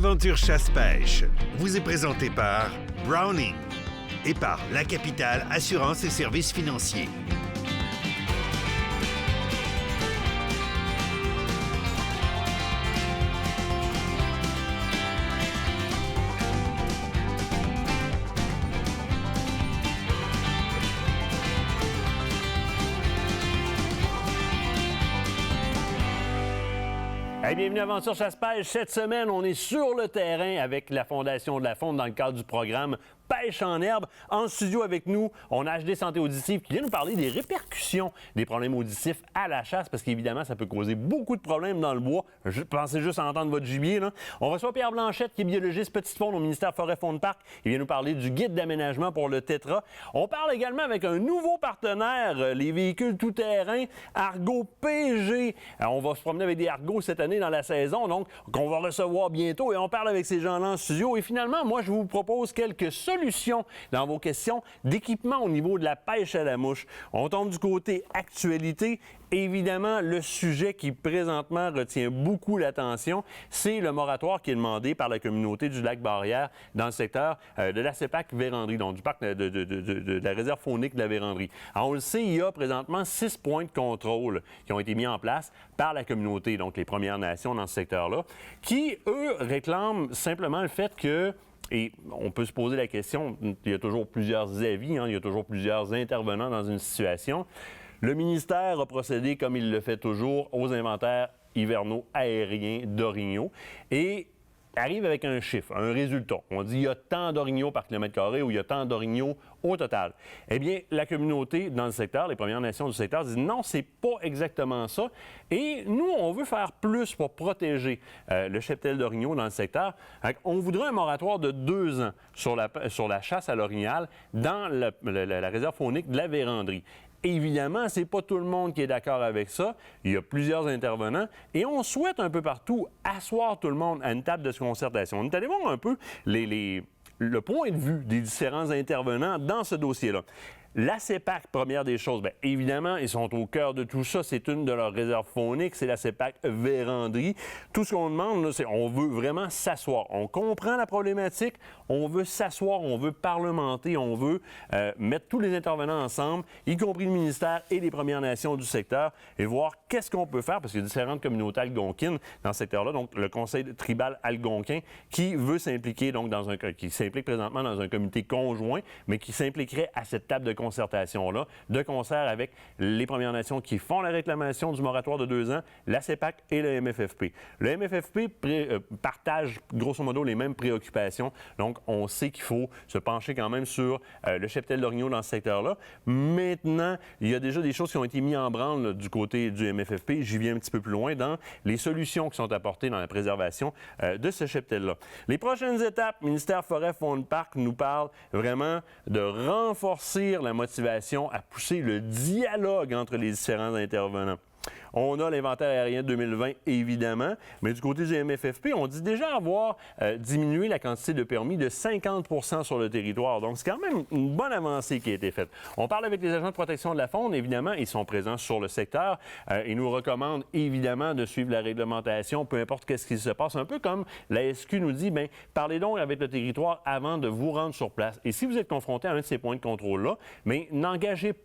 Aventure chasse-pêche vous est présenté par Browning et par La Capitale Assurance et Services Financiers. Hey, bienvenue à Aventure Chasse-Pêche. Cette semaine, on est sur le terrain avec la Fondation de la Faune dans le cadre du programme Pêche en herbe. En studio avec nous, on a HD Santé Auditive qui vient nous parler des répercussions des problèmes auditifs à la chasse parce qu'évidemment, ça peut causer beaucoup de problèmes dans le bois. Pensez juste à entendre votre gibier, là. On reçoit Pierre Blanchette qui est biologiste petite faune au ministère Forêt-Faune-Parc. Il vient nous parler du guide d'aménagement pour le tétra. On parle également avec un nouveau partenaire, les véhicules tout-terrain, Argo PG. On va se promener avec des Argo cette année dans la saison, donc qu'on va recevoir bientôt et on parle avec ces gens-là en studio. Et finalement, moi, je vous propose quelques solutions dans vos questions d'équipement au niveau de la pêche à la mouche. On tombe du côté actualité. Évidemment, le sujet qui présentement retient beaucoup l'attention, c'est le moratoire qui est demandé par la communauté du Lac-Barrière dans le secteur de la CEPAC Vérandrie, donc du parc de la réserve faunique de la Vérandrie. Alors, on le sait, il y a présentement 6 points de contrôle qui ont été mis en place par la communauté, donc les Premières Nations dans ce secteur-là, qui, eux, réclament simplement le fait que et on peut se poser la question, il y a toujours plusieurs avis, il y a toujours plusieurs intervenants dans une situation. Le ministère a procédé, comme il le fait toujours, aux inventaires hivernaux aériens d'orignaux et arrive avec un chiffre, un résultat. On dit il y a tant d'orignaux par kilomètre carré ou il y a tant d'orignaux au total. Eh bien, la communauté dans le secteur, les Premières Nations du secteur, disent non, c'est pas exactement ça. Et nous, on veut faire plus pour protéger le cheptel d'orignaux dans le secteur. On voudrait un moratoire de 2 ans sur la chasse à l'orignal dans la réserve faunique de la Vérandrie. Évidemment, c'est pas tout le monde qui est d'accord avec ça. Il y a plusieurs intervenants et on souhaite un peu partout asseoir tout le monde à une table de concertation. On est allé voir un peu le point de vue des différents intervenants dans ce dossier-là. La CEPAC, première des choses, bien évidemment, ils sont au cœur de tout ça. C'est une de leurs réserves fauniques, c'est la CEPAC Vérandrie. Tout ce qu'on demande, là, c'est on veut vraiment s'asseoir. On comprend la problématique, on veut s'asseoir, on veut parlementer, on veut mettre tous les intervenants ensemble, y compris le ministère et les Premières Nations du secteur, et voir qu'est-ce qu'on peut faire, parce qu'il y a différentes communautés algonquines dans ce secteur-là, donc le Conseil tribal algonquin qui veut s'impliquer, donc qui s'implique présentement dans un comité conjoint, mais qui s'impliquerait à cette table de concertation-là, de concert avec les Premières Nations qui font la réclamation du moratoire de 2 ans, la CEPAC et le MFFP. Le MFFP partage grosso modo les mêmes préoccupations, donc on sait qu'il faut se pencher quand même sur le cheptel d'orignaux dans ce secteur-là. Maintenant, il y a déjà des choses qui ont été mises en branle là, du côté du MFFP, j'y viens un petit peu plus loin, dans les solutions qui sont apportées dans la préservation de ce cheptel-là. Les prochaines étapes, ministère Forêt-Faune-Parc nous parle vraiment de renforcer la motivation à pousser le dialogue entre les différents intervenants. On a l'inventaire aérien 2020, évidemment, mais du côté du MFFP, on dit déjà avoir diminué la quantité de permis de 50 % sur le territoire. Donc, c'est quand même une bonne avancée qui a été faite. On parle avec les agents de protection de la faune, évidemment, ils sont présents sur le secteur. Ils nous recommandent, évidemment, de suivre la réglementation, peu importe qu'est-ce qui se passe. Un peu comme la SQ nous dit, bien, parlez donc avec le territoire avant de vous rendre sur place. Et si vous êtes confronté à un de ces points de contrôle-là, mais n'envenimez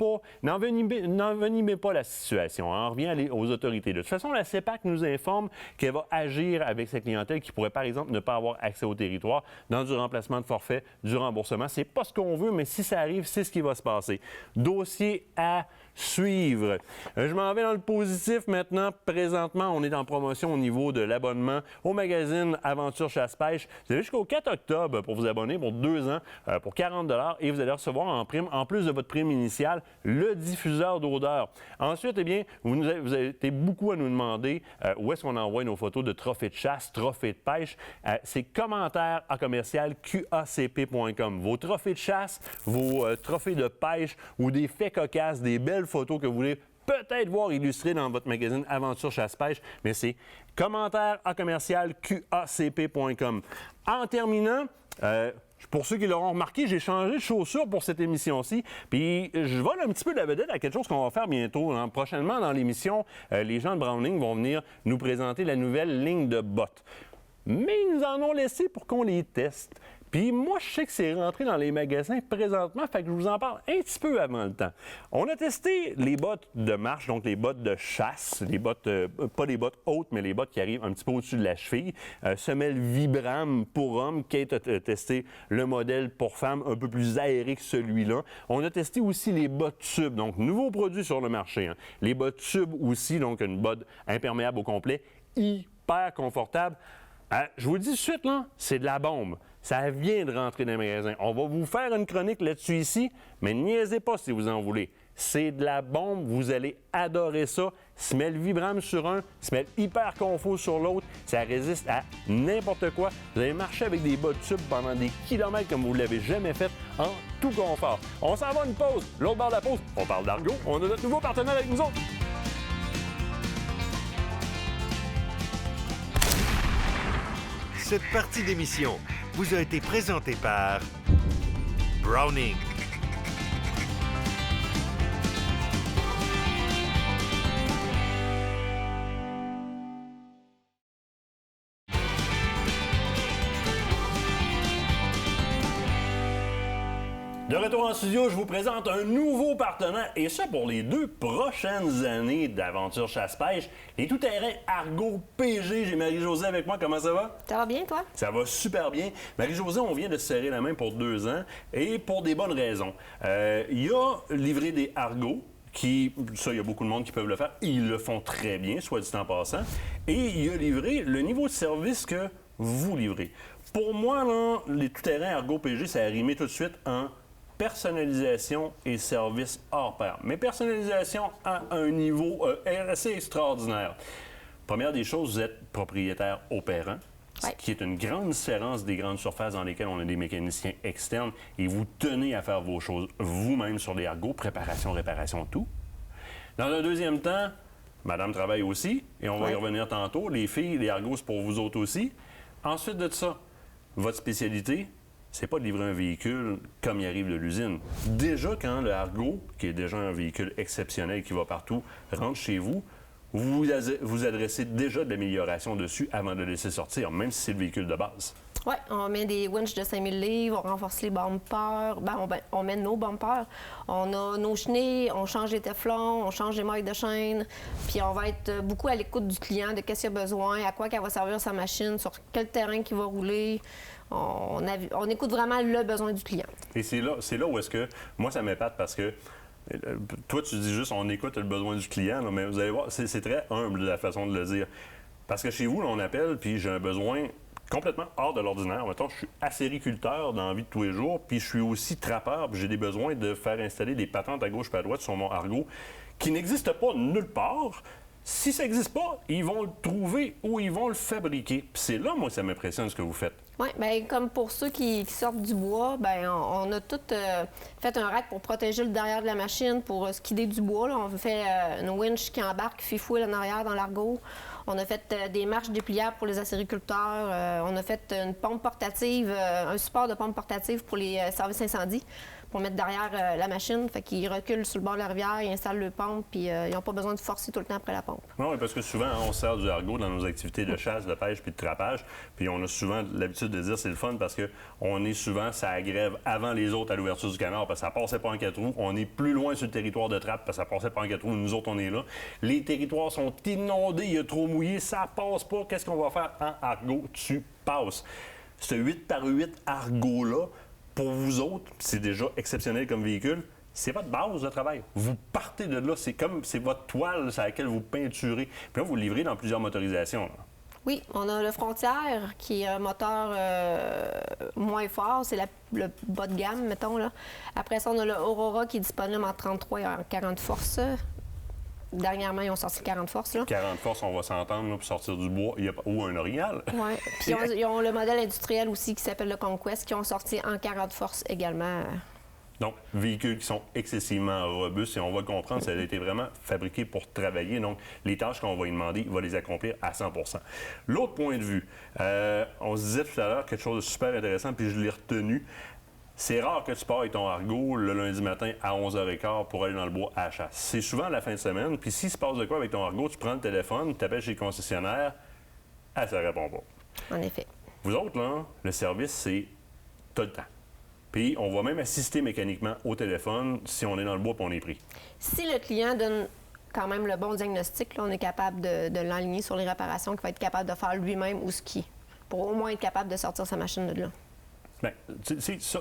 pas la situation. On revient aux autorités. De toute façon, la CEPAC nous informe qu'elle va agir avec sa clientèle qui pourrait, par exemple, ne pas avoir accès au territoire dans du remplacement de forfait, du remboursement. C'est pas ce qu'on veut, mais si ça arrive, c'est ce qui va se passer. Dossier à suivre. Je m'en vais dans le positif maintenant. Présentement, on est en promotion au niveau de l'abonnement au magazine Aventure Chasse-Pêche. Vous avez jusqu'au 4 octobre pour vous abonner pour 2 ans, pour 40 $ et vous allez recevoir en prime, en plus de votre prime initiale, le diffuseur d'odeur. Ensuite, eh bien, vous avez été beaucoup à nous demander où est-ce qu'on envoie nos photos de trophées de chasse, trophées de pêche. C'est commentaires à commercial QACP.com. Vos trophées de chasse, vos trophées de pêche ou des faits cocasses, des belles photos que vous voulez peut-être voir illustrées dans votre magazine Aventure Chasse-Pêche, mais c'est commentaires à commercial QACP.com. En terminant, pour ceux qui l'auront remarqué, j'ai changé de chaussures pour cette émission-ci. Puis je vole un petit peu de la vedette à quelque chose qu'on va faire bientôt. Hein. Prochainement, dans l'émission, les gens de Browning vont venir nous présenter la nouvelle ligne de bottes. mais ils nous en ont laissé pour qu'on les teste. Puis moi, je sais que c'est rentré dans les magasins présentement, fait que je vous en parle un petit peu avant le temps. On a testé les bottes de marche, donc les bottes de chasse, les bottes, pas les bottes hautes, mais les bottes qui arrivent un petit peu au-dessus de la cheville. Semelle Vibram pour homme. Kate a testé le modèle pour femme un peu plus aéré que celui-là. On a testé aussi les bottes tubes, donc nouveau produit sur le marché. Hein. Les bottes tubes aussi, donc une botte imperméable au complet, hyper confortable. Je vous le dis tout de suite, là, c'est de la bombe. Ça vient de rentrer dans les magasins. On va vous faire une chronique là-dessus ici, mais niaisez pas si vous en voulez. C'est de la bombe, vous allez adorer ça. Semelle Vibram sur un, semelle hyper confort sur l'autre. Ça résiste à n'importe quoi. Vous allez marcher avec des bottes tubes pendant des kilomètres comme vous ne l'avez jamais fait, en tout confort. On s'en va une pause. L'autre bord de la pause, on parle d'Argo. On a notre nouveau partenaire avec nous autres. Cette partie d'émission vous a été présentée par Browning. De retour en studio, je vous présente un nouveau partenaire, et ça pour les 2 prochaines années d'aventure chasse-pêche, les tout-terrains Argo PG. J'ai Marie-Josée avec moi, comment ça va? Ça va bien, toi? Ça va super bien. Marie-Josée, on vient de se serrer la main pour 2 ans, et pour des bonnes raisons. Il y a livré des Argo, ça, il y a beaucoup de monde qui peuvent le faire, ils le font très bien, soit dit en passant, et il y a livré le niveau de service que vous livrez. Pour moi, là, les tout-terrains Argo PG, ça a rimé tout de suite en personnalisation et service hors pair. Mais personnalisation à un niveau assez extraordinaire. Première des choses, vous êtes propriétaire opérant, ce qui est une grande différence des grandes surfaces dans lesquelles on a des mécaniciens externes et vous tenez à faire vos choses vous-même sur les Argo, préparation, réparation, tout. Dans un deuxième temps, madame travaille aussi, et on va y revenir tantôt. Les filles, les Argo, c'est pour vous autres aussi. Ensuite de ça, votre spécialité, c'est pas de livrer un véhicule comme il arrive de l'usine. Déjà, quand le Argo, qui est déjà un véhicule exceptionnel qui va partout, rentre chez vous, vous adressez déjà de l'amélioration dessus avant de le laisser sortir, même si c'est le véhicule de base. Oui, on met des winches de 5000 livres, on renforce les bumpers, on met nos bumpers, on a nos chenilles, on change les téflons, on change les mailles de chaîne, puis on va être beaucoup à l'écoute du client, de qu'est-ce qu'il a besoin, à quoi qu'elle va servir sa machine, sur quel terrain qu'il va rouler. On écoute vraiment le besoin du client. Et c'est là où est-ce que, moi, ça m'épate parce que toi, tu dis juste on écoute le besoin du client, là, mais vous allez voir, c'est très humble la façon de le dire. Parce que chez vous, là, on appelle, puis j'ai un besoin complètement hors de l'ordinaire. Mettons, je suis acériculteur dans la vie de tous les jours, puis je suis aussi trappeur, puis j'ai des besoins de faire installer des patentes à gauche et à droite sur mon Argo qui n'existent pas nulle part. Si ça n'existe pas, ils vont le trouver ou ils vont le fabriquer. Puis c'est là, moi, ça m'impressionne ce que vous faites. Oui, bien, comme pour ceux qui sortent du bois, bien, on a tout fait un rack pour protéger le derrière de la machine, pour skidder du bois. Là. On fait une winch qui embarque, fifouille en arrière dans l'Argo. On a fait des marches dépliables pour les acériculteurs. On a fait une pompe portative, un support de pompe portative pour les services incendie, pour mettre derrière la machine. Fait qu'ils reculent sur le bord de la rivière, ils installent le pompe, puis ils n'ont pas besoin de forcer tout le temps après la pompe. Oui, parce que souvent, on sert du Argo dans nos activités de chasse, de pêche puis de trappage. Puis on a souvent l'habitude de dire c'est le fun parce qu'on est souvent, ça grève avant les autres à l'ouverture du canard parce que ça passait pas en 4 roues. On est plus loin sur le territoire de trappe parce que ça passait pas en 4 roues. Nous autres, on est là. Les territoires sont inondés, il y a trop mouillé, ça passe pas. Qu'est-ce qu'on va faire en Argo? Tu passes. Ce 8x8 Argo-là, pour vous autres, c'est déjà exceptionnel comme véhicule. C'est votre base de travail. Vous partez de là. C'est votre toile sur laquelle vous peinturez. Puis là, vous le livrez dans plusieurs motorisations. Là. Oui, on a le Frontière, qui est un moteur moins fort. C'est le bas de gamme, mettons. Là. Après ça, on a le Aurora, qui est disponible en 33 et en 40 forces. Dernièrement, ils ont sorti le 40 forces. Là. 40 forces, on va s'entendre pour sortir du bois. Ou un orignal. Oui. Puis ils ont le modèle industriel aussi qui s'appelle le Conquest, qui ont sorti en 40 forces également. Donc, véhicules qui sont excessivement robustes, et on va le comprendre, ça a été vraiment fabriqué pour travailler. Donc, les tâches qu'on va lui demander, il va les accomplir à 100 %. L'autre point de vue, on se disait tout à l'heure quelque chose de super intéressant, puis je l'ai retenu. C'est rare que tu pars avec ton Argo le lundi matin à 11h15 pour aller dans le bois à la chasse. C'est souvent la fin de semaine, puis s'il se passe de quoi avec ton Argo, tu prends le téléphone, tu appelles chez le concessionnaire, ça répond pas. En effet. Vous autres, là, le service, c'est tout le temps. Puis, on va même assister mécaniquement au téléphone si on est dans le bois et on est pris. Si le client donne quand même le bon diagnostic, là, on est capable de l'enligner sur les réparations qu'il va être capable de faire lui-même ou ski, pour au moins être capable de sortir sa machine de là. Bien,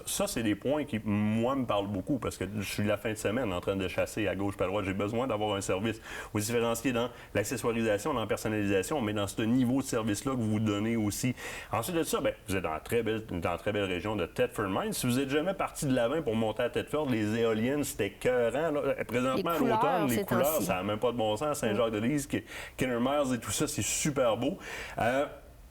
ça, c'est des points qui, moi, me parlent beaucoup parce que je suis la fin de semaine en train de chasser à gauche, pas à droite. J'ai besoin d'avoir un service. Vous différenciez dans l'accessoirisation, dans la personnalisation, mais dans ce niveau de service-là que vous donnez aussi. Ensuite de ça, bien, vous êtes dans la très belle région de Thetford Mines. Si vous n'êtes jamais parti de l'avant pour monter à Thetford, les éoliennes, c'était écœurant. Là. Présentement, à l'automne, les couleurs, ça n'a même pas de bon sens. Saint-Jacques-de-Lys, Kenner-Miles et tout ça, c'est super beau.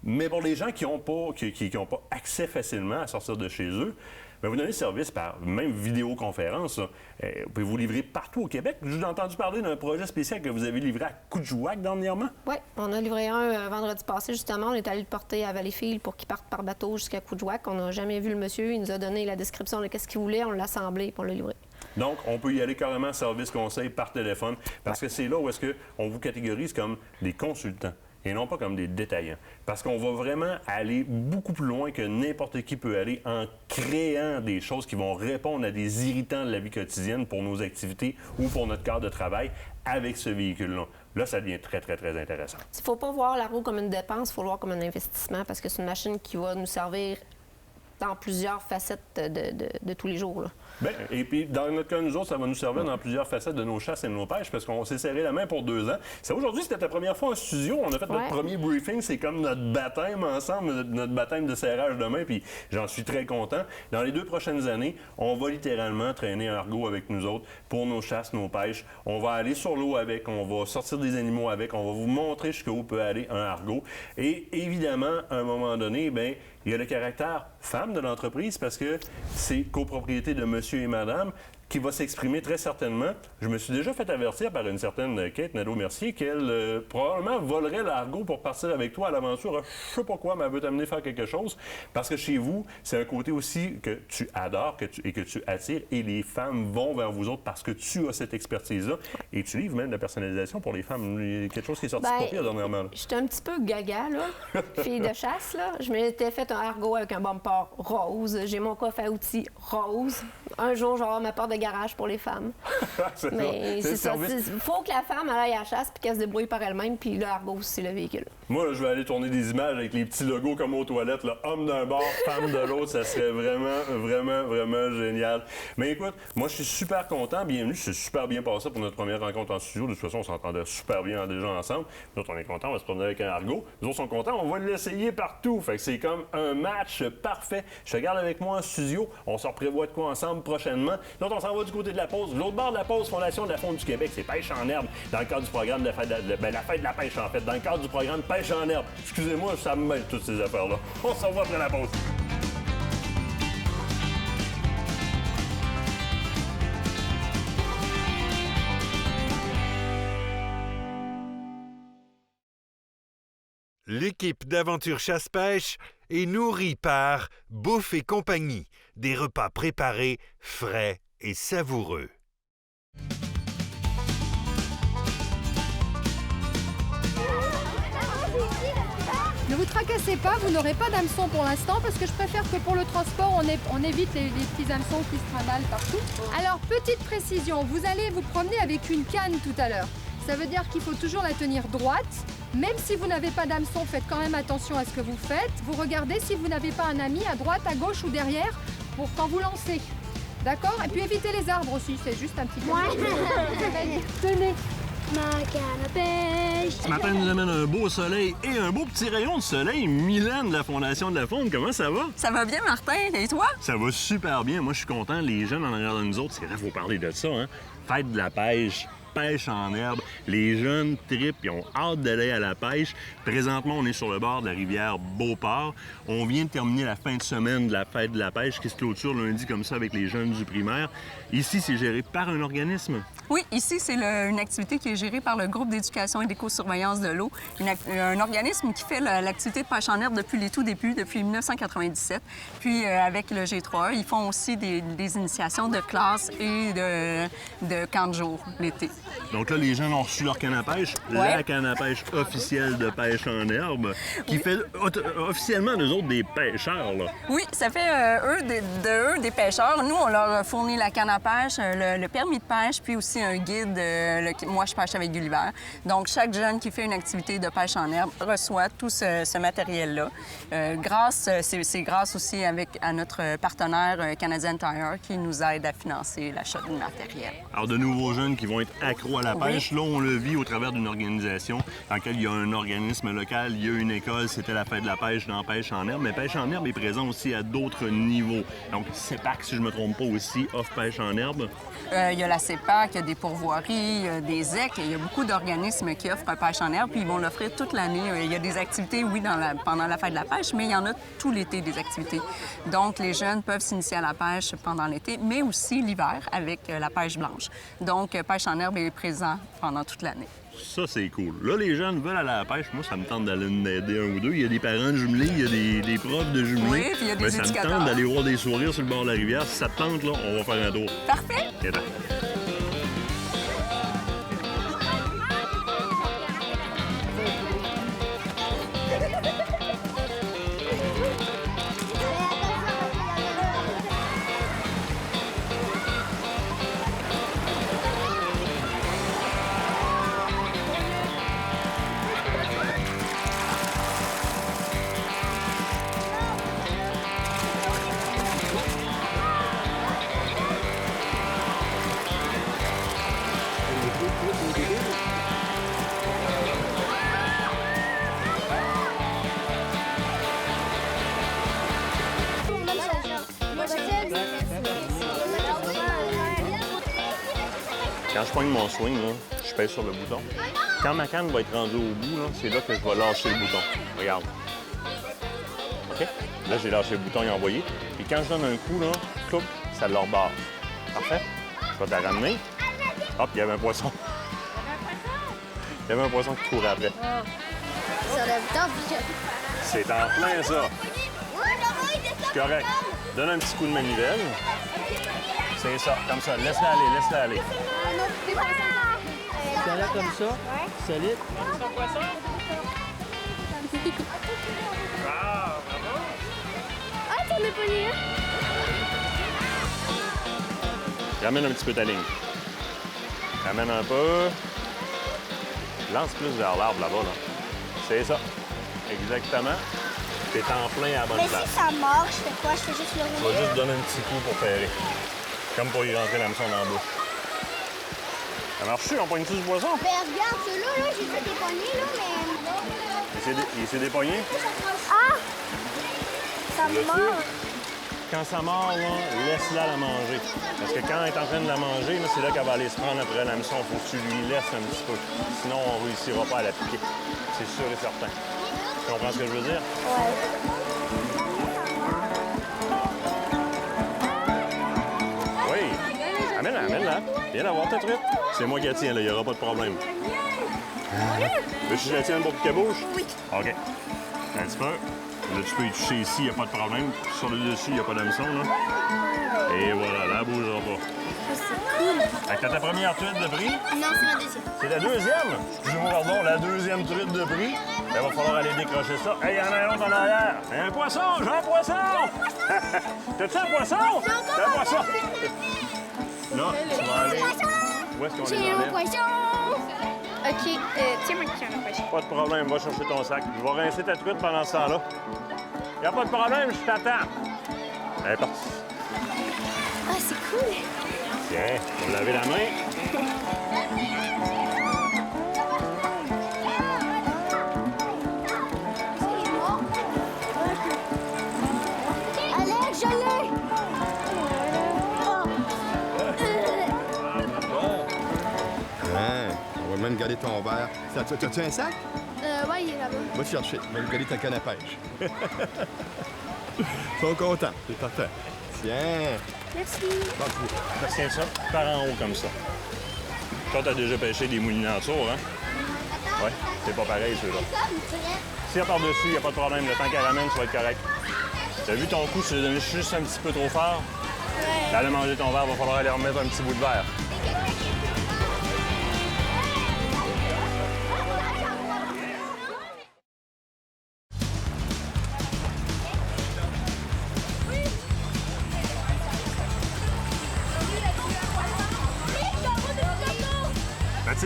Mais pour les gens qui n'ont pas accès facilement à sortir de chez eux, bien, vous donnez service par même vidéoconférence. Vous pouvez vous livrer partout au Québec. J'ai entendu parler d'un projet spécial que vous avez livré à Coudjouac dernièrement. Oui, on a livré un vendredi passé, justement. On est allé le porter à Valleyfield pour qu'il parte par bateau jusqu'à Coudjouac. On n'a jamais vu le monsieur. Il nous a donné la description de ce qu'il voulait. On l'a assemblé et on l'a livré. Donc, on peut y aller carrément service conseil par téléphone parce que c'est là où est-ce qu'on vous catégorise comme des consultants et non pas comme des détaillants. Parce qu'on va vraiment aller beaucoup plus loin que n'importe qui peut aller en créant des choses qui vont répondre à des irritants de la vie quotidienne pour nos activités ou pour notre cadre de travail avec ce véhicule-là. Là, ça devient très, très, très intéressant. Il ne faut pas voir la roue comme une dépense, il faut le voir comme un investissement parce que c'est une machine qui va nous servir dans plusieurs facettes de tous les jours. Là. Bien, et puis, dans notre cas, nous autres, ça va nous servir dans plusieurs facettes de nos chasses et de nos pêches parce qu'on s'est serré la main pour 2 ans. Aujourd'hui, c'était ta première fois en studio. On a fait notre premier briefing. C'est comme notre baptême ensemble, notre baptême de serrage de main, puis j'en suis très content. Dans les 2 prochaines années, on va littéralement traîner un Argo avec nous autres pour nos chasses, nos pêches. On va aller sur l'eau avec, on va sortir des animaux avec, on va vous montrer jusqu'où peut aller un Argo. Et évidemment, à un moment donné, bien, il y a le caractère femme de l'entreprise parce que c'est copropriété de monsieur et madame qui va s'exprimer très certainement. Je me suis déjà fait avertir par une certaine Kate Nadeau-Mercier qu'elle probablement volerait l'Argo pour partir avec toi à l'aventure. Je sais pas quoi, mais elle veut t'amener faire quelque chose. Parce que chez vous, c'est un côté aussi que tu adores et que tu attires. Et les femmes vont vers vous autres parce que tu as cette expertise-là. Et tu livres même de la personnalisation pour les femmes. Il y a quelque chose qui est sorti pas pire dernièrement. J'étais un petit peu gaga, là. Fille de chasse, là. Je m'étais fait un Argo avec un bumper rose. J'ai mon coffre à outils rose. Un jour, j'aurai ma porte de garage pour les femmes. Mais c'est ça. Il faut que la femme aille à la chasse puis qu'elle se débrouille par elle-même, puis le Argo, c'est le véhicule. Moi, là, je vais aller tourner des images avec les petits logos comme aux toilettes, là, homme d'un bord, femme de l'autre. Ça serait vraiment, vraiment, vraiment génial. Mais écoute, moi, je suis super content. Bienvenue. C'est super bien passé pour notre première rencontre en studio. De toute façon, on s'entendait super bien déjà ensemble. Nous autres, on est contents. On va se promener avec un Argo. Les autres sont contents. On va l'essayer partout. Fait que c'est comme un match parfait. Je te garde avec moi en studio. On se reprévoit de quoi ensemble prochainement. L'autre, on s'en va du côté de la pause. L'autre bord de la pause, Fondation de la Faune du Québec, c'est Pêche en herbe. Dans le cadre du programme de la fête de la pêche, en fait. Dans le cadre du programme Pêche en herbe. Excusez-moi, ça me mêle toutes ces affaires-là. On s'en va après la pause. L'équipe d'Aventure Chasse-Pêche est nourrie par Bouffe et Compagnie, des repas préparés, frais et savoureux. Ne vous tracassez pas, vous n'aurez pas d'hameçon pour l'instant parce que je préfère que pour le transport, on évite les petits hameçons qui se trimballent partout. Alors, petite précision, vous allez vous promener avec une canne tout à l'heure. Ça veut dire qu'il faut toujours la tenir droite. Même si vous n'avez pas d'hameçon, faites quand même attention à ce que vous faites. Vous regardez si vous n'avez pas un ami à droite, à gauche ou derrière pour quand vous lancez. D'accord? Et puis évitez les arbres aussi, c'est juste un petit peu. Tenez ma canne à pêche. Ce matin, nous amène un beau soleil et un beau petit rayon de soleil. Mylène de la Fondation de la Faune, comment ça va? Ça va bien, Martin. Et toi? Ça va super bien. Moi, je suis content. Les jeunes en arrière de nous autres, c'est vrai, il faut parler de ça, hein? Fête de la pêche. Pêche en herbe. Les jeunes tripent, ils ont hâte d'aller à la pêche. Présentement, on est sur le bord de la rivière Beauport. On vient de terminer la fin de semaine de la fête de la pêche qui se clôture lundi comme ça avec les jeunes du primaire. Ici, c'est géré par un organisme. Oui, ici, c'est une activité qui est gérée par le groupe d'éducation et d'éco-surveillance de l'eau, un organisme qui fait l'activité de pêche en herbe depuis les tout débuts, depuis 1997. Puis, avec le G3, ils font aussi des initiations de classe et de camp de jour l'été. Donc là, les gens ont reçu leur canne à pêche, la canne à pêche officielle de pêche en herbe, qui fait officiellement, nous autres, des pêcheurs, là. Oui, ça fait eux des pêcheurs. Nous, on leur fournit la canne à pêche, le permis de pêche, puis aussi un guide. Moi, je pêche avec Gulliver. Donc, chaque jeune qui fait une activité de pêche en herbe reçoit tout ce matériel-là. C'est grâce aussi à notre partenaire Canadian Tire qui nous aide à financer l'achat du matériel. Alors, de nouveaux jeunes qui vont être accros à la pêche, là, on le vit au travers d'une organisation dans laquelle il y a un organisme local, il y a une école, c'était la fête de la pêche dans Pêche en herbe, mais Pêche en herbe est présent aussi à d'autres niveaux. Donc, CEPAC, si je ne me trompe pas aussi, offre Pêche en herbe. Il y a la CEPAC, il y a des pourvoiries, il y a des EC, il y a beaucoup d'organismes qui offrent pêche en herbe, puis ils vont l'offrir toute l'année. Il y a des activités, oui, pendant la fête de la pêche, mais il y en a tout l'été des activités. Donc, les jeunes peuvent s'initier à la pêche pendant l'été, mais aussi l'hiver avec la pêche blanche. Donc, Pêche en herbe est présent pendant toute l'année. Ça, c'est cool. Là, les jeunes veulent aller à la pêche. Moi, ça me tente d'aller en aider un ou deux. Il y a des parents de jumelés, il y a des profs de jumelés. Oui, puis il y a des éducateurs. Ça me tente d'aller voir des sourires sur le bord de la rivière. Si ça te tente, là, on va faire un tour. Parfait! Viens-t'en. Quand je pogne mon swing, là, je pèse sur le bouton. Quand ma canne va être rendue au bout, là, c'est là que je vais lâcher le bouton. Regarde. OK? Là, j'ai lâché le bouton et envoyé. Puis quand je donne un coup, là, cloup, ça le rebarre. Parfait. Je vais te la ramener. Hop, il y avait un poisson. Il y avait un poisson qui courait après. C'est en plein, ça. C'est correct. Donne un petit coup de manivelle. C'est ça, comme ça. Laisse-la aller, laisse-la aller. C'est là comme ça, solide. Ah, t'en as pogné un? Ramène un petit peu ta ligne. Ramène un peu. Lance plus vers l'arbre là-bas, là. C'est ça. Exactement. T'es en plein à la bonne Mais place. si ça marche, je fais quoi? Je fais juste le Tu rouler. vas juste donner un petit coup pour ferrer. Comme pour y rentrer l'hameçon dans la bouche. Ça marche-tu? On pogne-tu du poisson? Ben regarde, ceux-là, là, j'ai fait des poignées, là, mais... Il s'est dépogné? Ah! Ça me L'as-tu? mord. Quand ça mord, là, laisse-la la manger. Parce que quand elle est en train de la manger, là, c'est là qu'elle va aller se prendre après l'hameçon. Il faut que tu lui laisses un petit peu. Sinon, on ne réussira pas à la piquer. C'est sûr et certain. Tu comprends ce que je veux dire? Oui. Amène-la, amène-la. Viens la voir ta truite. C'est moi qui la tiens, là. Il n'y aura pas de problème. Veux-tu que je la tienne pour qu'elle bouge? Oui. OK. Un petit peu. Là, tu peux y toucher ici, il n'y a pas de problème. Sur le dessus, il n'y a pas d'hameçon, là. Et voilà, là, elle ne bougera pas. C'est cool. Fait que t'as ta première truite de prix. Non, c'est ma deuxième. C'est la deuxième? Excusez-moi, pardon, la deuxième truite de prix. Il va falloir aller décrocher ça. Hey, il y en a un autre en arrière. Un poisson, j'ai un poisson! T'as-tu un poisson? T'as un poisson? Là, tu vas aller. Où est-ce qu'on les J'ai un enlève? poisson. OK, tiens, moi qui tiens un poisson. Pas de problème, va chercher ton sac. Je vais rincer ta truite pendant ce temps-là. Y a pas de problème, je t'attends. Elle est partie. Ah, c'est cool. Tiens, on va laver la main. Alex, je l'ai. Hein, on va même garder ton verre. T'as-tu un sac? Ouais, il est là-bas. Va te chercher. On va garder ta canne à pêche. Ils sont contents. C'est parfait. Tiens. Merci. Bon, tu- Tiens ça, par en haut comme ça. Toi, t'as déjà pêché des moulinatures, hein? Ouais, c'est pas pareil, ceux-là. Si elle par-dessus, il n'y a pas de problème. Le temps qu'elle ramène, tu vas être correct. T'as vu ton coup, tu l'as donné juste un petit peu trop fort? Ouais. T'allais manger ton verre, il va falloir aller remettre un petit bout de verre.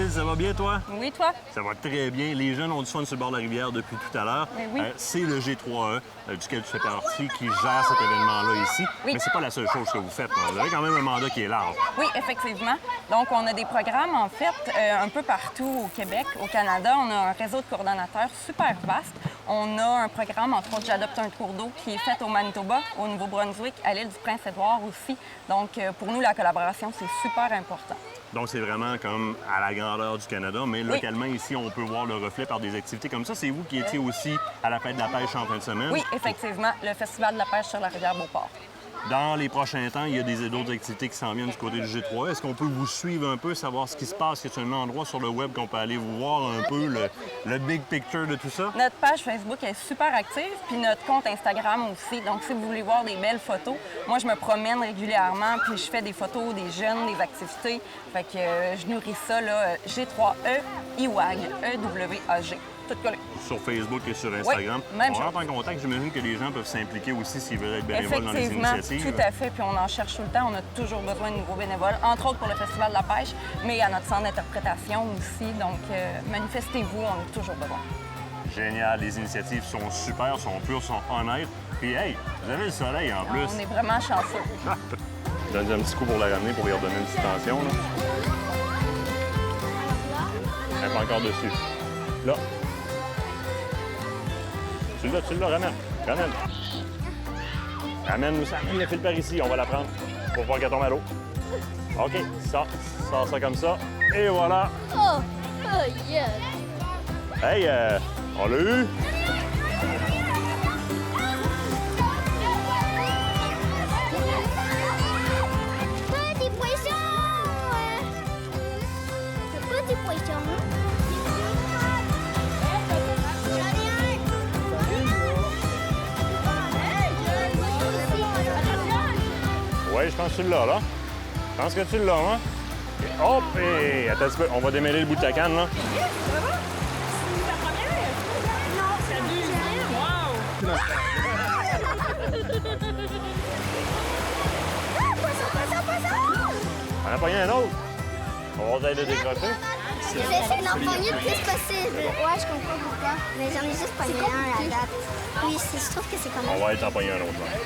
Mathilde, ça va bien, toi? Oui, toi? Ça va très bien. Les jeunes ont du fun sur le bord de la rivière depuis tout à l'heure. Oui. C'est le G3E, duquel tu fais partie, qui gère cet événement-là ici. Oui. Mais c'est pas la seule chose que vous faites. Vous avez quand même un mandat qui est large. Oui, effectivement. Donc, on a des programmes, en fait, un peu partout au Québec, au Canada. On a un réseau de coordonnateurs super vaste. On a un programme, entre autres, J'adopte un cours d'eau, qui est fait au Manitoba, au Nouveau-Brunswick, à l'île du Prince-Édouard aussi. Donc, pour nous, la collaboration, c'est super important. Donc, c'est vraiment comme à la grandeur du Canada, mais localement, ici, on peut voir le reflet par des activités comme ça. C'est vous qui étiez aussi à la fête de la pêche en fin de semaine. Oui, effectivement, le Festival de la pêche sur la rivière Beauport. Dans les prochains temps, il y a d'autres activités qui s'en viennent du côté du G3. Est-ce qu'on peut vous suivre un peu, savoir ce qui se passe? Y a un endroit sur le web qu'on peut aller vous voir un peu le big picture de tout ça? Notre page Facebook est super active, puis notre compte Instagram aussi. Donc, si vous voulez voir des belles photos, moi, je me promène régulièrement, puis je fais des photos des jeunes, des activités. Fait que je nourris ça, là, G3E, IWAG, E-W-A-G. Tout collé. Sur Facebook et sur Instagram. Oui, même on chose. rentre en contact, j'imagine que les gens peuvent s'impliquer aussi s'ils veulent être bénévoles dans les Effectivement, initiatives. tout à fait. Puis on en cherche tout le temps. On a toujours besoin de nouveaux bénévoles, entre autres pour le Festival de la pêche, mais à notre centre d'interprétation aussi. Donc, manifestez-vous, on a toujours besoin. Génial, les initiatives sont super, sont pures, sont honnêtes. Puis, hey, vous avez le soleil en plus. On est vraiment chanceux. Je donne un petit coup pour la ramener, pour lui redonner une petite tension. Là. Elle n'est pas encore dessus. Là. Tu l'as, ramène. Ramène. Ramène le fil par ici, on va la prendre pour voir qu'elle tombe à l'eau. OK, ça comme ça. Et voilà. Oh, yes. Hey, on l'a eu. Petit poisson. Petit poisson. Oui, je pense que tu l'as, là. Je pense que tu l'as, hein? Hop! Et attends un petit peu, on va démêler le bout de ta canne, là. On a pogné un autre. On va t'aider à décrocher. J'essaie d'en pogner le plus possible. Ouais, je comprends pourquoi. Mais j'en ai juste pogné un à date. Oui, je trouve que c'est comme On va être en pogner un autre, là.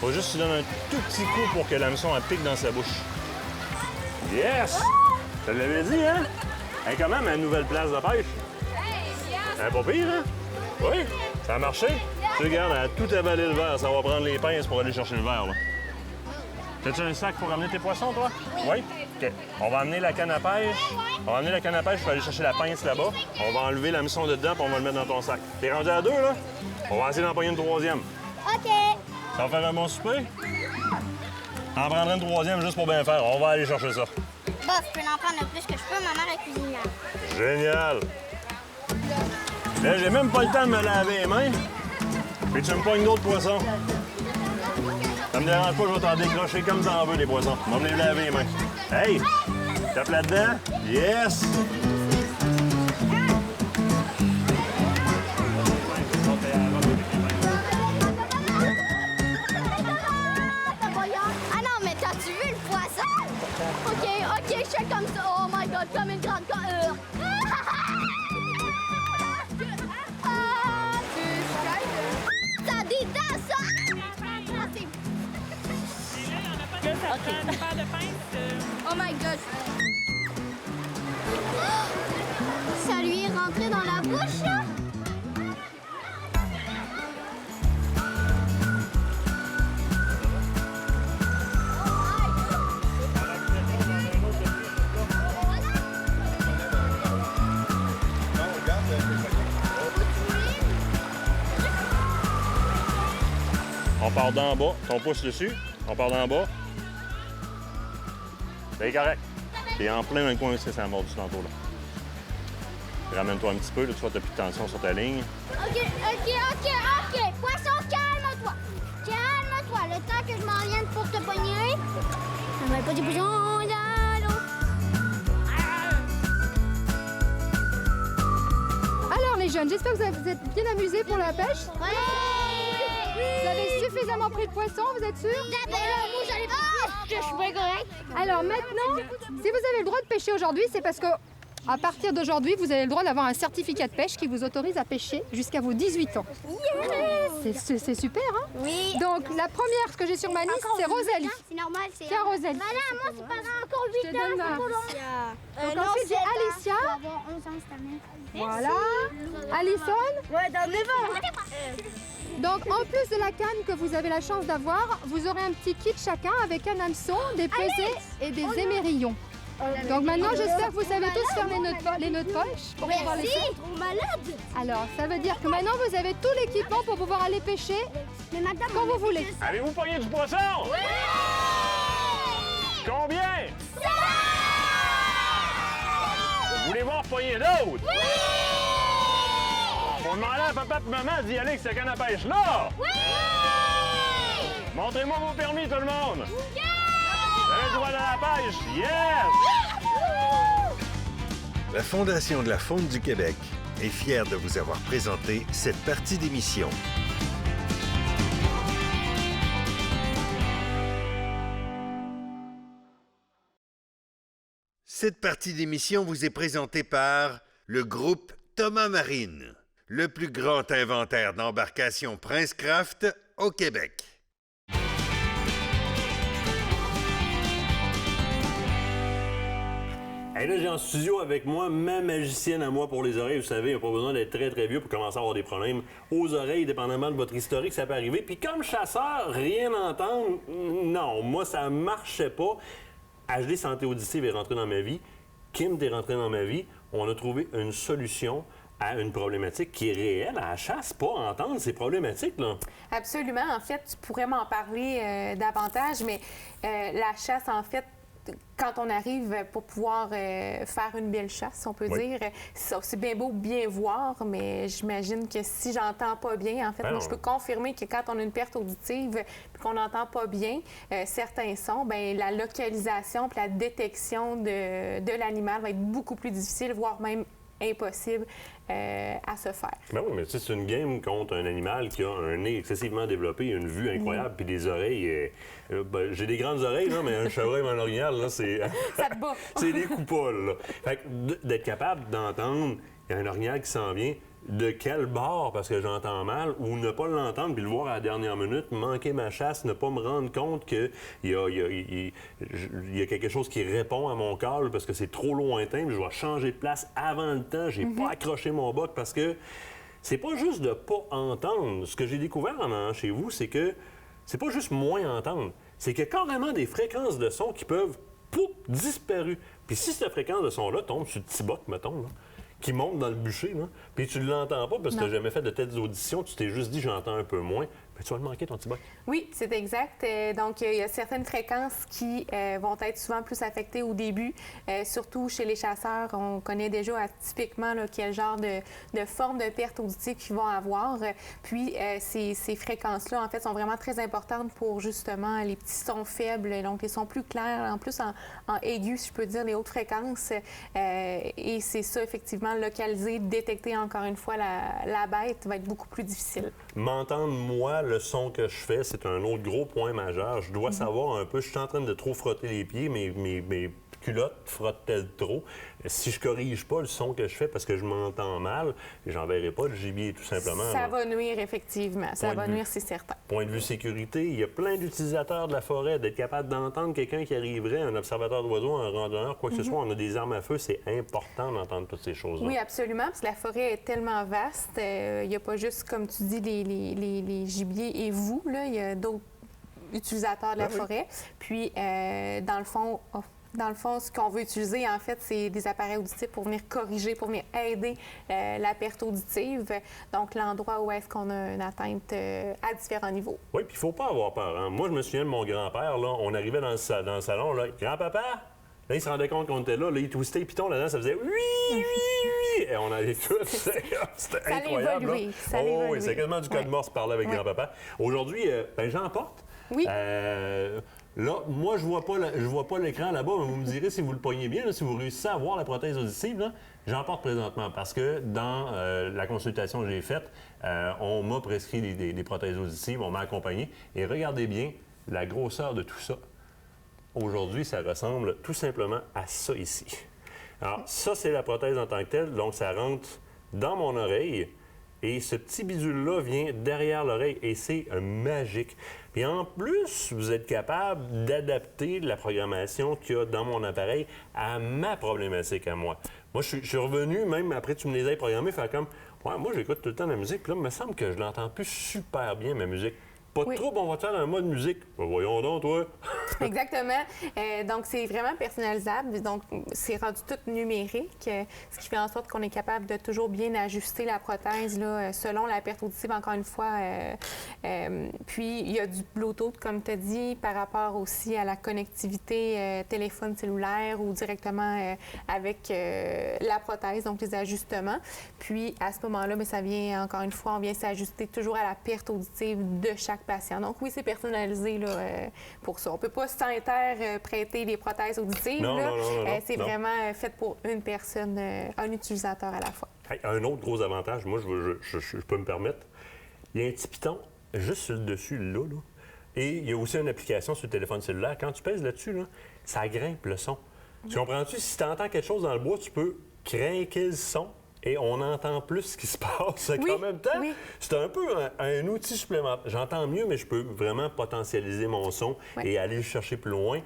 Faut juste que tu donnes un tout petit coup pour que l'hameçon elle pique dans sa bouche. Yes! Je te l'avais dit, hein? Hey, quand même, une nouvelle place de pêche. C'est pas pire, hein? Oui, ça a marché. Tu regardes, elle a tout avalé le verre. Ça va prendre les pinces pour aller chercher le verre, là. T'as-tu un sac pour ramener tes poissons, toi? Oui? OK. On va amener la canne à pêche. On va amener la canne à pêche, je vais aller chercher la pince là-bas. On va enlever l'hameçon de dedans, puis on va le mettre dans ton sac. T'es rendu à 2, là? On va essayer d'en pogner une troisième. OK. Ça va faire un bon souper? T'en prendrais une troisième juste pour bien faire. On va aller chercher ça. Bah, je peux en prendre le plus que je peux. Ma mère est cuisinière. Génial! Là, j'ai même pas le temps de me laver les mains. Puis tu me pognes d'autres poissons. Ça me dérange pas, je vais t'en décrocher comme t'en veux, des poissons. On va venir laver les mains. Hey! Tape là-dedans? Yes! Ah non, mais t'as-tu vu le poisson? OK, je fais comme ça. Oh my God, comme une grande... Ça a des dents, ça! Oh my God. Ça lui est rentré dans la bouche, là? On part d'en bas, ton pouce dessus. On part d'en bas. C'est correct. T'es en plein dans le coin aussi, c'est la mort du tantôt, là. Ramène-toi un petit peu, là, tu vois, t'as plus de tension sur ta ligne. OK. Poisson, calme-toi. Calme-toi. Le temps que je m'en vienne pour te pogner. Ça va pas du poisson dans l'eau. Alors les jeunes, j'espère que vous êtes bien amusés pour la pêche. Ouais! Vous avez suffisamment pris de poissons, vous êtes sûrs? Moi, j'allais pas. Je suis bien correct. Alors maintenant, si vous avez le droit de pêcher aujourd'hui, c'est parce que À partir d'aujourd'hui, vous avez le droit d'avoir un certificat de pêche qui vous autorise à pêcher jusqu'à vos 18 ans. C'est super, hein? Oui. Donc, la première, ce que j'ai sur ma liste, c'est Rosalie. C'est normal, c'est... Tiens, Rosalie. Voilà, moi, c'est pas encore 8 Je te ans, donne c'est ma- trop long. Donc, ensuite, j'ai Alicia. Tu vas avoir 11 ans cette année. Voilà. Alison. Ouais, dans 9 ans. Donc, en plus de la canne que vous avez la chance d'avoir, vous aurez un petit kit chacun avec un hameçon, des pesées et des émerillons. Donc maintenant, j'espère que vous savez tous faire les nœuds de poche pour pouvoir les faire. Trop malade. Alors, ça veut dire que maintenant, vous avez tout l'équipement pour pouvoir aller pêcher Mais madame, quand vous voulez. Avez-vous pogné du poisson? Oui! Combien? Vous voulez voir pogner d'autres? Oui! On demandait à papa et maman d'y aller avec cette canne à pêche là! Oui! Montrez-moi vos permis, tout le monde! Vous avez le droit de la pêche? Yes! La Fondation de la faune du Québec est fière de vous avoir présenté cette partie d'émission. Cette partie d'émission vous est présentée par le groupe Thomas Marine, le plus grand inventaire d'embarcations Princecraft au Québec. Et là, j'ai en studio avec moi ma magicienne à moi pour les oreilles. Vous savez, il n'y a pas besoin d'être très, très vieux pour commencer à avoir des problèmes aux oreilles, dépendamment de votre historique, ça peut arriver. Puis comme chasseur, rien entendre, non, moi, ça marchait pas. HD Santé Auditive est rentré dans ma vie. Kim est rentré dans ma vie. On a trouvé une solution à une problématique qui est réelle. À la chasse, pas entendre ces problématiques-là. Absolument. En fait, tu pourrais m'en parler davantage, mais la chasse, en fait, quand on arrive pour pouvoir faire une belle chasse, on peut dire, c'est bien beau bien voir, mais j'imagine que si j'entends pas bien, en fait, moi, je peux confirmer que quand on a une perte auditive puis qu'on n'entend pas bien certains sons, bien, la localisation puis la détection de l'animal va être beaucoup plus difficile, voire même impossible à se faire. Ben oui, mais tu sais, c'est une game contre un animal qui a un nez excessivement développé, une vue incroyable, puis des oreilles. Ben, j'ai des grandes oreilles, là, mais un chevreuil en orignal, là, c'est. Ça te bat. C'est des coupoles, là. Fait que d'être capable d'entendre, il y a un orignal qui s'en vient, de quel bord, parce que j'entends mal, ou ne pas l'entendre, puis le voir à la dernière minute, manquer ma chasse, ne pas me rendre compte qu'il y a quelque chose qui répond à mon call parce que c'est trop lointain, puis je dois changer de place avant le temps, j'ai pas accroché mon boc parce que c'est pas juste de pas entendre. Ce que j'ai découvert en allant chez vous, c'est que c'est pas juste moins entendre, c'est qu'il y a carrément des fréquences de son qui peuvent, pouf, disparu. Puis si cette fréquence de son-là tombe sur le petit boc, mettons, là, qui monte dans le bûcher, là, puis tu ne l'entends pas parce que tu n'as jamais fait de telles auditions, tu t'es juste dit j'entends un peu moins, puis tu vas le manquer ton petit boc. Oui, c'est exact. Donc, il y a certaines fréquences qui vont être souvent plus affectées au début, surtout chez les chasseurs. On connaît déjà typiquement là, quel genre de forme de perte auditive qu'ils vont avoir. Puis, ces fréquences-là, en fait, sont vraiment très importantes pour justement les petits sons faibles, donc les sons plus clairs, en plus en aigu, si je peux dire, les hautes fréquences. Et c'est ça, effectivement, localiser, détecter encore une fois la bête va être beaucoup plus difficile. M'entendre, moi, le son que je fais, c'est un autre gros point majeur. Je dois savoir un peu, je suis en train de trop frotter les pieds, mes culottes frottent-elles trop? Si je corrige pas le son que je fais parce que je m'entends mal, j'enverrai pas de gibier, tout simplement. Ça va nuire, effectivement. Ça va nuire, c'est certain. Point de vue sécurité, il y a plein d'utilisateurs de la forêt. D'être capable d'entendre quelqu'un qui arriverait, un observateur d'oiseaux, un randonneur, quoi que ce soit, on a des armes à feu, c'est important d'entendre toutes ces choses-là. Oui, absolument, parce que la forêt est tellement vaste. Il n'y a pas juste, comme tu dis, les gibiers et vous, là. Il y a d'autres utilisateurs de la forêt. Puis, dans le fond, ce qu'on veut utiliser, en fait, c'est des appareils auditifs pour venir corriger, pour venir aider la perte auditive. Donc, l'endroit où est-ce qu'on a une atteinte à différents niveaux. Oui, puis il ne faut pas avoir peur. Hein? Moi, je me souviens de mon grand-père, là, on arrivait dans le salon, là, « Grand-papa! » Là, il se rendait compte qu'on était là, il twistait le piton là-dedans, ça faisait « Oui, oui, oui! » Et on avait tout, c'était incroyable. Ça allait évoluer. Oui, c'est quasiment du code morse parler avec grand-papa. Aujourd'hui, j'en porte. Oui. Là, moi, je vois pas l'écran là-bas, mais vous me direz si vous le pognez bien, là, si vous réussissez à voir la prothèse auditive, j'en porte présentement parce que dans la consultation que j'ai faite, on m'a prescrit des prothèses auditives, on m'a accompagné. Et regardez bien la grosseur de tout ça. Aujourd'hui, ça ressemble tout simplement à ça ici. Alors, ça, c'est la prothèse en tant que telle. Donc, ça rentre dans mon oreille. Et ce petit bidule-là vient derrière l'oreille et c'est magique. Puis en plus, vous êtes capable d'adapter la programmation qu'il y a dans mon appareil à ma problématique à moi. Moi, je suis revenu, même après que tu me les aies programmés, faire comme, ouais, moi, j'écoute tout le temps de la musique, puis là, il me semble que je l'entends plus super bien, ma musique. Pas de trouble, on va faire un mode musique. Ben, voyons donc, toi. Exactement. Donc, c'est vraiment personnalisable. Donc, c'est rendu tout numérique, ce qui fait en sorte qu'on est capable de toujours bien ajuster la prothèse là, selon la perte auditive, encore une fois. Puis, il y a du Bluetooth, comme tu as dit, par rapport aussi à la connectivité téléphone cellulaire ou directement avec la prothèse, donc les ajustements. Puis, à ce moment-là, bien, ça vient, encore une fois, on vient s'ajuster toujours à la perte auditive de chaque patient. Donc oui, c'est personnalisé là, pour ça. On ne peut pas s'interpréter les prothèses auditives. Non. C'est vraiment fait pour une personne, un utilisateur à la fois. Hey, un autre gros avantage, moi, je peux me permettre, il y a un petit piton juste sur le dessus, là. Et il y a aussi une application sur le téléphone cellulaire. Quand tu pèses là-dessus, là, ça grimpe le son. Tu comprends-tu? Si tu entends quelque chose dans le bois, tu peux craquer le son. Et on entend plus ce qui se passe. En même temps, c'est un peu un outil supplémentaire. J'entends mieux, mais je peux vraiment potentialiser mon son et aller le chercher plus loin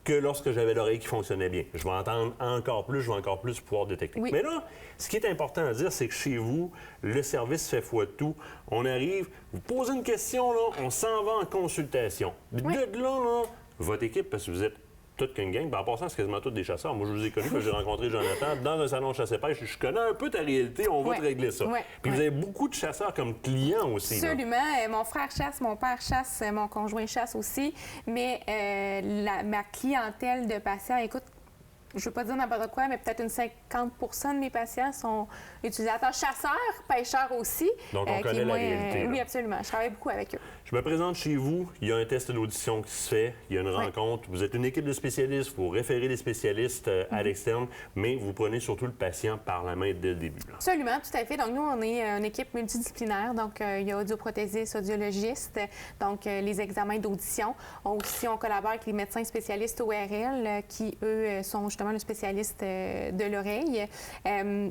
que lorsque j'avais l'oreille qui fonctionnait bien. Je vais entendre encore plus, je vais encore plus pouvoir détecter. Mais là, ce qui est important à dire, c'est que chez vous, le service fait foi de tout. On arrive, vous posez une question, là, on s'en va en consultation. De là, votre équipe, parce que vous êtes toute qu'une gang. En passant, c'est quasiment tous des chasseurs. Moi, je vous ai connus parce que j'ai rencontré Jonathan dans un salon de chasse-pêche. Je connais un peu ta réalité. On va te régler ça. Puis vous avez beaucoup de chasseurs comme clients aussi. Absolument. Mon frère chasse, mon père chasse, mon conjoint chasse aussi. Mais ma clientèle de patients, écoute, je ne veux pas dire n'importe quoi, mais peut-être une 50 de mes patients sont utilisateurs, chasseurs, pêcheurs aussi. Donc, on connaît la réalité. Oui, absolument. Je travaille beaucoup avec eux. Je me présente chez vous. Il y a un test d'audition qui se fait. Il y a une rencontre. Vous êtes une équipe de spécialistes. Vous référez les spécialistes à l'externe, mais vous prenez surtout le patient par la main dès le début. Là. Absolument, tout à fait. Donc, nous, on est une équipe multidisciplinaire. Donc, il y a audioprothésistes, audiologistes, donc les examens d'audition. Aussi, on collabore avec les médecins spécialistes ORL qui, eux, sont justement le spécialiste de l'oreille.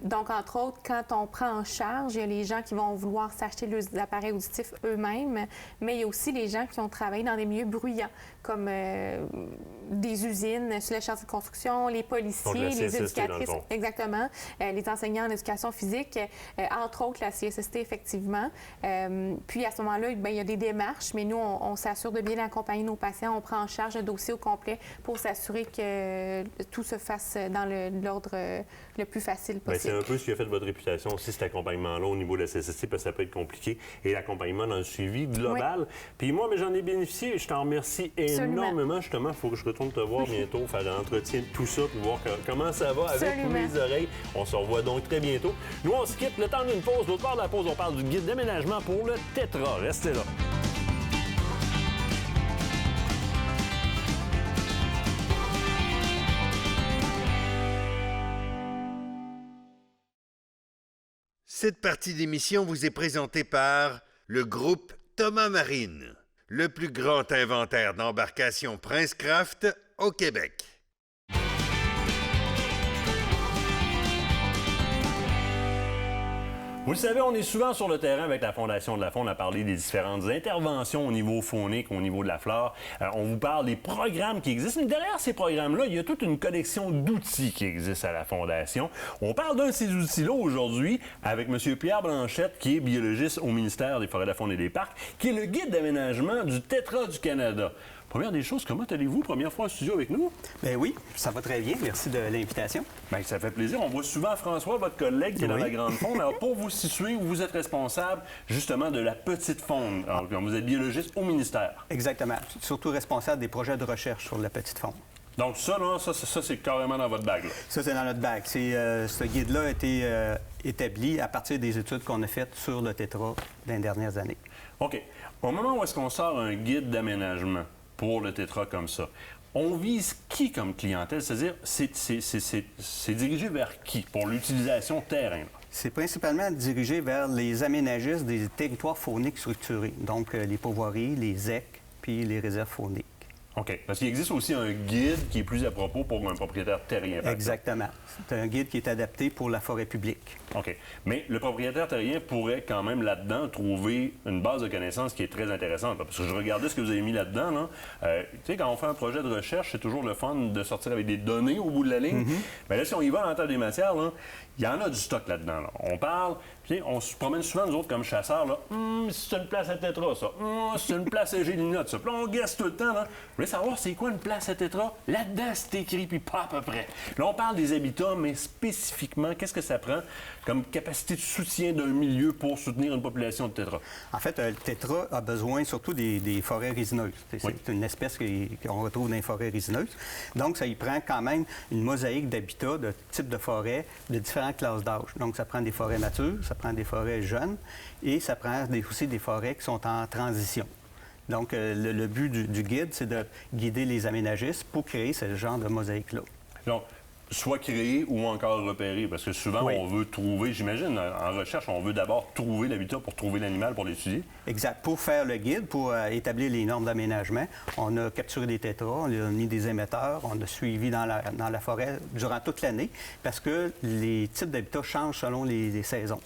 Donc, entre autres, quand on prend en charge, il y a les gens qui vont vouloir s'acheter les appareils auditifs eux-mêmes, mais il y a aussi les gens qui ont travaillé dans des milieux bruyants, comme des usines sur le chantier de construction, les policiers, les éducatrices, exactement, les enseignants en éducation physique, entre autres la CSST, effectivement. Puis, à ce moment-là, bien, il y a des démarches, mais nous, on s'assure de bien accompagner nos patients. On prend en charge le dossier au complet pour s'assurer que tout se fasse dans l'ordre le plus facile possible. Bien, c'est un peu ce qui a fait de votre réputation aussi, cet accompagnement-là au niveau de la CSST, parce que ça peut être compliqué, et l'accompagnement dans le suivi global. Puis moi, mais j'en ai bénéficié et je t'en remercie énormément. Justement, il faut que je retourne te voir bientôt, faire un entretien de tout ça, pour voir comment ça va avec tous les oreilles. On se revoit donc très bientôt. Nous, on se quitte le temps d'une pause. L'autre part de la pause, on parle du guide d'aménagement pour le tétra. Restez là. Cette partie d'émission vous est présentée par le groupe Thomas Marine, le plus grand inventaire d'embarcations Princecraft au Québec. Vous le savez, on est souvent sur le terrain avec la Fondation de la Faune à parler des différentes interventions au niveau faunique, au niveau de la flore. On vous parle des programmes qui existent. Mais derrière ces programmes-là, il y a toute une collection d'outils qui existent à la Fondation. On parle d'un de ces outils-là aujourd'hui avec M. Pierre Blanchette, qui est biologiste au ministère des Forêts, de la Faune et des Parcs, qui est le guide d'aménagement du tétra du Canada. Première des choses, comment allez-vous? Première fois en studio avec nous? Bien oui, ça va très bien. Merci de l'invitation. Bien, ça fait plaisir. On voit souvent François, votre collègue, qui est dans la Grande Faune. Alors, pour vous situer, vous êtes responsable, justement, de la petite faune. Alors, vous êtes biologiste au ministère. Exactement. Surtout responsable des projets de recherche sur la petite faune. Donc, ça, c'est carrément dans votre bague, là. Ça, c'est dans notre bague. Ce guide-là a été établi à partir des études qu'on a faites sur le tétra dans les dernières années. OK. Au moment où est-ce qu'on sort un guide d'aménagement pour le tétra comme ça, on vise qui comme clientèle? C'est-à-dire, c'est dirigé vers qui pour l'utilisation terrain? C'est principalement dirigé vers les aménagistes des territoires fauniques structurés, donc les pourvoiries, les ZEC, puis les réserves fauniques. OK. Parce qu'il existe aussi un guide qui est plus à propos pour un propriétaire terrien. Exactement. C'est un guide qui est adapté pour la forêt publique. OK. Mais le propriétaire terrien pourrait quand même là-dedans trouver une base de connaissances qui est très intéressante. Parce que je regardais ce que vous avez mis là-dedans. Là. Tu sais, quand on fait un projet de recherche, c'est toujours le fun de sortir avec des données au bout de la ligne. Mais là, si on y va en termes des matières, là, il y en a du stock là-dedans. Là. On parle, on se promène souvent, nous autres, comme chasseurs, là. C'est une place à tétra, ça. C'est une place à gélinot, ça. Puis là, on guesse tout le temps, là. Vous voulez savoir c'est quoi une place à tétra? Là-dedans, c'est écrit, puis pas à peu près. Là, on parle des habitats, mais spécifiquement, qu'est-ce que ça prend comme capacité de soutien d'un milieu pour soutenir une population de tétra? En fait, le tétra a besoin surtout des forêts résineuses. C'est une espèce qu'on retrouve dans les forêts résineuses. Donc, ça y prend quand même une mosaïque d'habitats, de types de forêts, de différentes classes d'âge. Donc, ça prend des forêts matures, ça prend des forêts jeunes et ça prend aussi des forêts qui sont en transition. Donc, le but du guide, c'est de guider les aménagistes pour créer ce genre de mosaïque-là. Donc, soit créer ou encore repérer, parce que souvent, on veut trouver, j'imagine, en recherche, on veut d'abord trouver l'habitat pour trouver l'animal, pour l'étudier. Exact. Pour faire le guide, pour établir les normes d'aménagement, on a capturé des tétras, on a mis des émetteurs, on a suivi dans la forêt durant toute l'année, parce que les types d'habitats changent selon les saisons.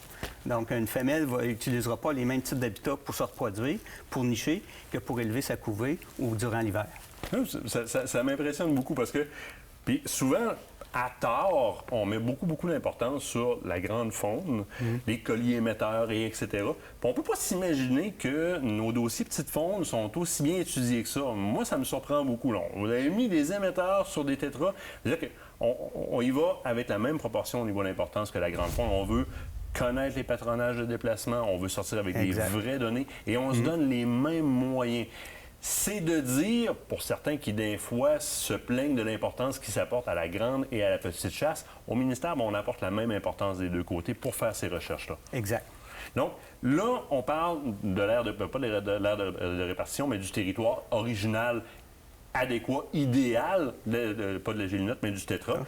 Donc, une femelle n'utilisera pas les mêmes types d'habitats pour se reproduire, pour nicher, que pour élever sa couvée ou durant l'hiver. Ça m'impressionne beaucoup parce que, puis souvent, à tort, on met beaucoup d'importance sur la grande faune, les colliers émetteurs, etc. Puis on ne peut pas s'imaginer que nos dossiers petites faunes sont aussi bien étudiés que ça. Moi, ça me surprend beaucoup. Là. Vous avez mis des émetteurs sur des tétras. C'est-à-dire qu'on y va avec la même proportion au niveau de l'importance que la grande faune. On veut connaître les patronages de déplacement, on veut sortir avec des vraies données et on se donne les mêmes moyens. C'est de dire, pour certains qui, des fois, se plaignent de l'importance qui s'apporte à la grande et à la petite chasse, au ministère, on apporte la même importance des deux côtés pour faire ces recherches-là. Exact. Donc, là, on parle de l'aire pas de l'aire de répartition, mais du territoire original, adéquat, idéal, pas de la gélinote, mais du tétra.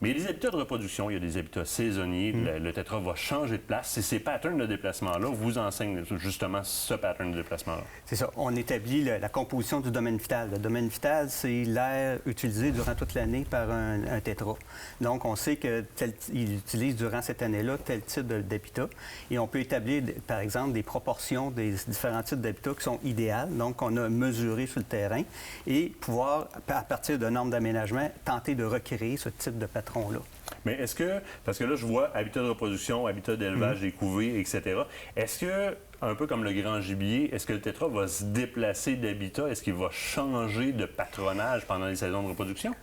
Mais il y a des habitats de reproduction, il y a des habitats saisonniers. Le tétra va changer de place. C'est ces patterns de déplacement-là vous enseignent justement ce pattern de déplacement-là. C'est ça. On établit la composition du domaine vital. Le domaine vital, c'est l'aire utilisée durant toute l'année par un tétra. Donc, on sait qu'il utilise durant cette année-là tel type d'habitat. Et on peut établir, par exemple, des proportions des différents types d'habitats qui sont idéales. Donc, on a mesuré sur le terrain et pouvoir, à partir de normes d'aménagement, tenter de recréer ce type de patron. Là. Mais est-ce que, parce que là, je vois habitat de reproduction, habitat d'élevage des couvées, etc. Est-ce que, un peu comme le grand gibier, est-ce que le tétra va se déplacer d'habitat? Est-ce qu'il va changer de patronage pendant les saisons de reproduction?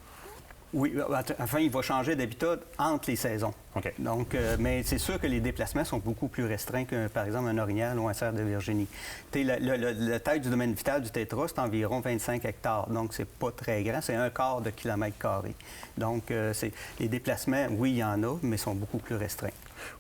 Oui, enfin, il va changer d'habitat entre les saisons. OK. Donc, mais c'est sûr que les déplacements sont beaucoup plus restreints que, par exemple, un orignal ou un cerf de Virginie. La taille du domaine vital du tétra, c'est environ 25 hectares. Donc, c'est pas très grand. C'est 1/4 de kilomètre carré. Donc, les déplacements, oui, il y en a, mais sont beaucoup plus restreints.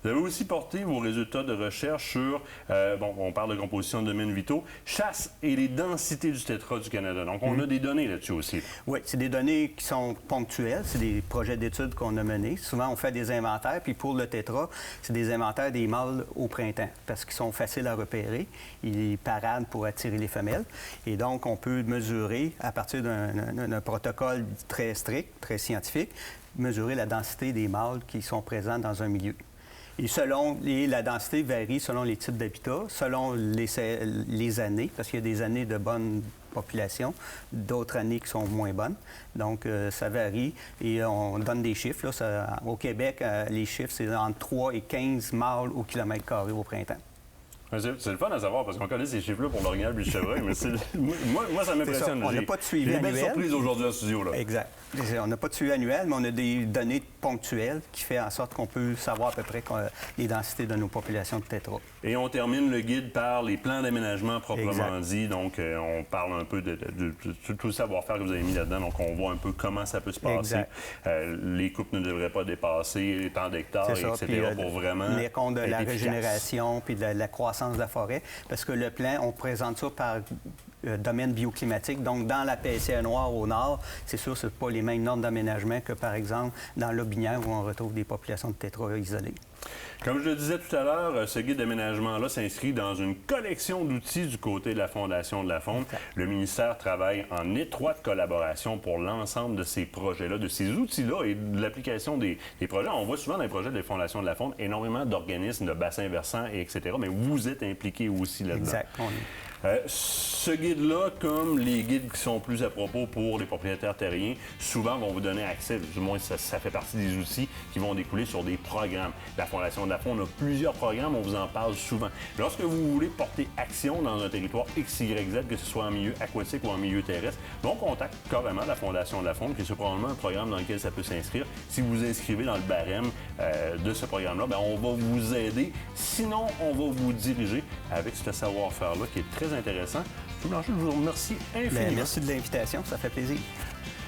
Vous avez aussi porté vos résultats de recherche sur, on parle de composition de domaines vitaux, chasse et les densités du tétra du Canada. Donc, on a des données là-dessus aussi. Oui, c'est des données qui sont ponctuelles. C'est des projets d'études qu'on a menés. Souvent, on fait des inventaires. Puis pour le tétra, c'est des inventaires des mâles au printemps parce qu'ils sont faciles à repérer. Ils paradent pour attirer les femelles. Et donc, on peut mesurer, à partir d'un protocole très strict, très scientifique, mesurer la densité des mâles qui sont présents dans un milieu. Et la densité varie selon les types d'habitats, selon les années, parce qu'il y a des années de bonne population, d'autres années qui sont moins bonnes. Donc, ça varie et on donne des chiffres. Là, au Québec, les chiffres, c'est entre 3 et 15 mâles au kilomètre carré au printemps. C'est le fun à savoir parce qu'on connaît ces chiffres-là pour l'orignal et le chevreuil, mais moi, ça m'impressionne. On n'a pas de suivi annuel. J'ai des belles surprises aujourd'hui en studio. Là. Exact. On n'a pas de suivi annuel, mais on a des données ponctuelles qui font en sorte qu'on peut savoir à peu près les densités de nos populations de tétra. Et on termine le guide par les plans d'aménagement proprement dit. Donc, on parle un peu de tout le savoir-faire que vous avez mis là-dedans. Donc, on voit un peu comment ça peut se passer. Les coupes ne devraient pas dépasser tant d'hectares, etc. pour vraiment... Les comptes de la régénération puis de la croissance de la forêt. Parce que le plan, on présente ça par domaine bioclimatique. Donc, dans la PCA noire au nord, c'est sûr, ce n'est pas les mêmes normes d'aménagement que, par exemple, dans l'Aubinière où on retrouve des populations de tétras isolées. Comme je le disais tout à l'heure, ce guide d'aménagement-là s'inscrit dans une collection d'outils du côté de la Fondation de la Faune. Le ministère travaille en étroite collaboration pour l'ensemble de ces projets-là, de ces outils-là et de l'application des projets. On voit souvent dans les projets de la Fondation de la Faune énormément d'organismes, de bassins versants, etc. Mais vous êtes impliqués aussi là-dedans. Exact. Ce guide-là, comme les guides qui sont plus à propos pour les propriétaires terriens, souvent vont vous donner accès, du moins ça fait partie des outils qui vont découler sur des programmes. La Fondation de la Faune a plusieurs programmes, on vous en parle souvent. Lorsque vous voulez porter action dans un territoire XYZ, que ce soit en milieu aquatique ou en milieu terrestre, on contacte carrément la Fondation de la Faune, qui est probablement un programme dans lequel ça peut s'inscrire. Si vous inscrivez dans le barème de ce programme-là, on va vous aider. Sinon, on va vous diriger avec ce savoir-faire-là qui est très intéressant. Je vous remercie infiniment. Merci de l'invitation, ça fait plaisir.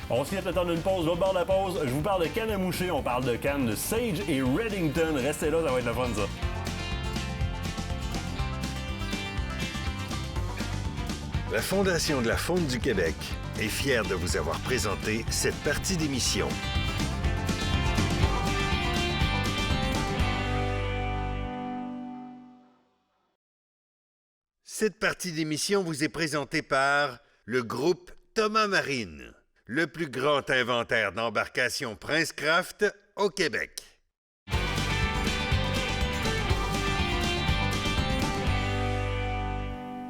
On se quitte le temps d'une pause. L'autre bord de la pause, je vous parle de canne à moucher. On parle de canne de Sage et Redington. Restez là, ça va être le fun, ça. La Fondation de la Faune du Québec est fière de vous avoir présenté cette partie d'émission. Cette partie d'émission vous est présentée par le groupe Thomas Marine, le plus grand inventaire d'embarcations Princecraft au Québec.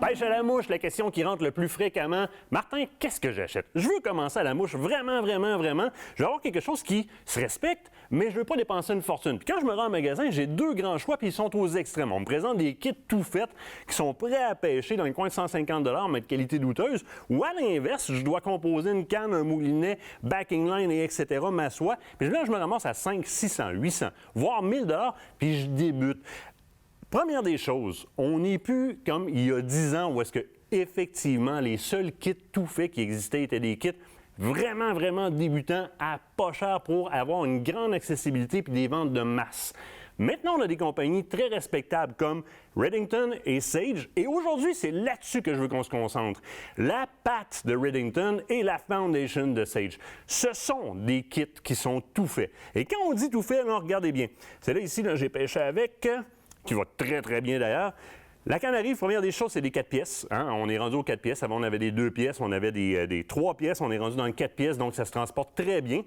Pêche à la mouche, la question qui rentre le plus fréquemment. Martin, qu'est-ce que j'achète? Je veux commencer à la mouche, vraiment. Je veux avoir quelque chose qui se respecte, mais je veux pas dépenser une fortune. Puis quand je me rends en magasin, j'ai deux grands choix, puis ils sont aux extrêmes. On me présente des kits tout faits qui sont prêts à pêcher dans le coin de 150 $, mais de qualité douteuse. Ou à l'inverse, je dois composer une canne, un moulinet, backing line, et etc., ma soie. Puis là, je me ramasse à 500, 600, 800, voire 1000 $, puis je débute. Première des choses, on n'est plus comme il y a 10 ans où est-ce que effectivement les seuls kits tout faits qui existaient étaient des kits vraiment débutants à pas cher pour avoir une grande accessibilité puis des ventes de masse. Maintenant, on a des compagnies très respectables comme Redington et Sage. Et aujourd'hui, c'est là-dessus que je veux qu'on se concentre. La patte de Redington et la Foundation de Sage. Ce sont des kits qui sont tout faits. Et quand on dit tout fait, là, regardez bien. C'est là, ici, là, j'ai pêché avec... qui va très bien d'ailleurs. La canne arrive, première des choses, c'est des 4 pièces. Hein? On est rendu aux 4 pièces. Avant, on avait des 2 pièces, on avait des 3 pièces. On est rendu dans les 4 pièces, donc ça se transporte très bien.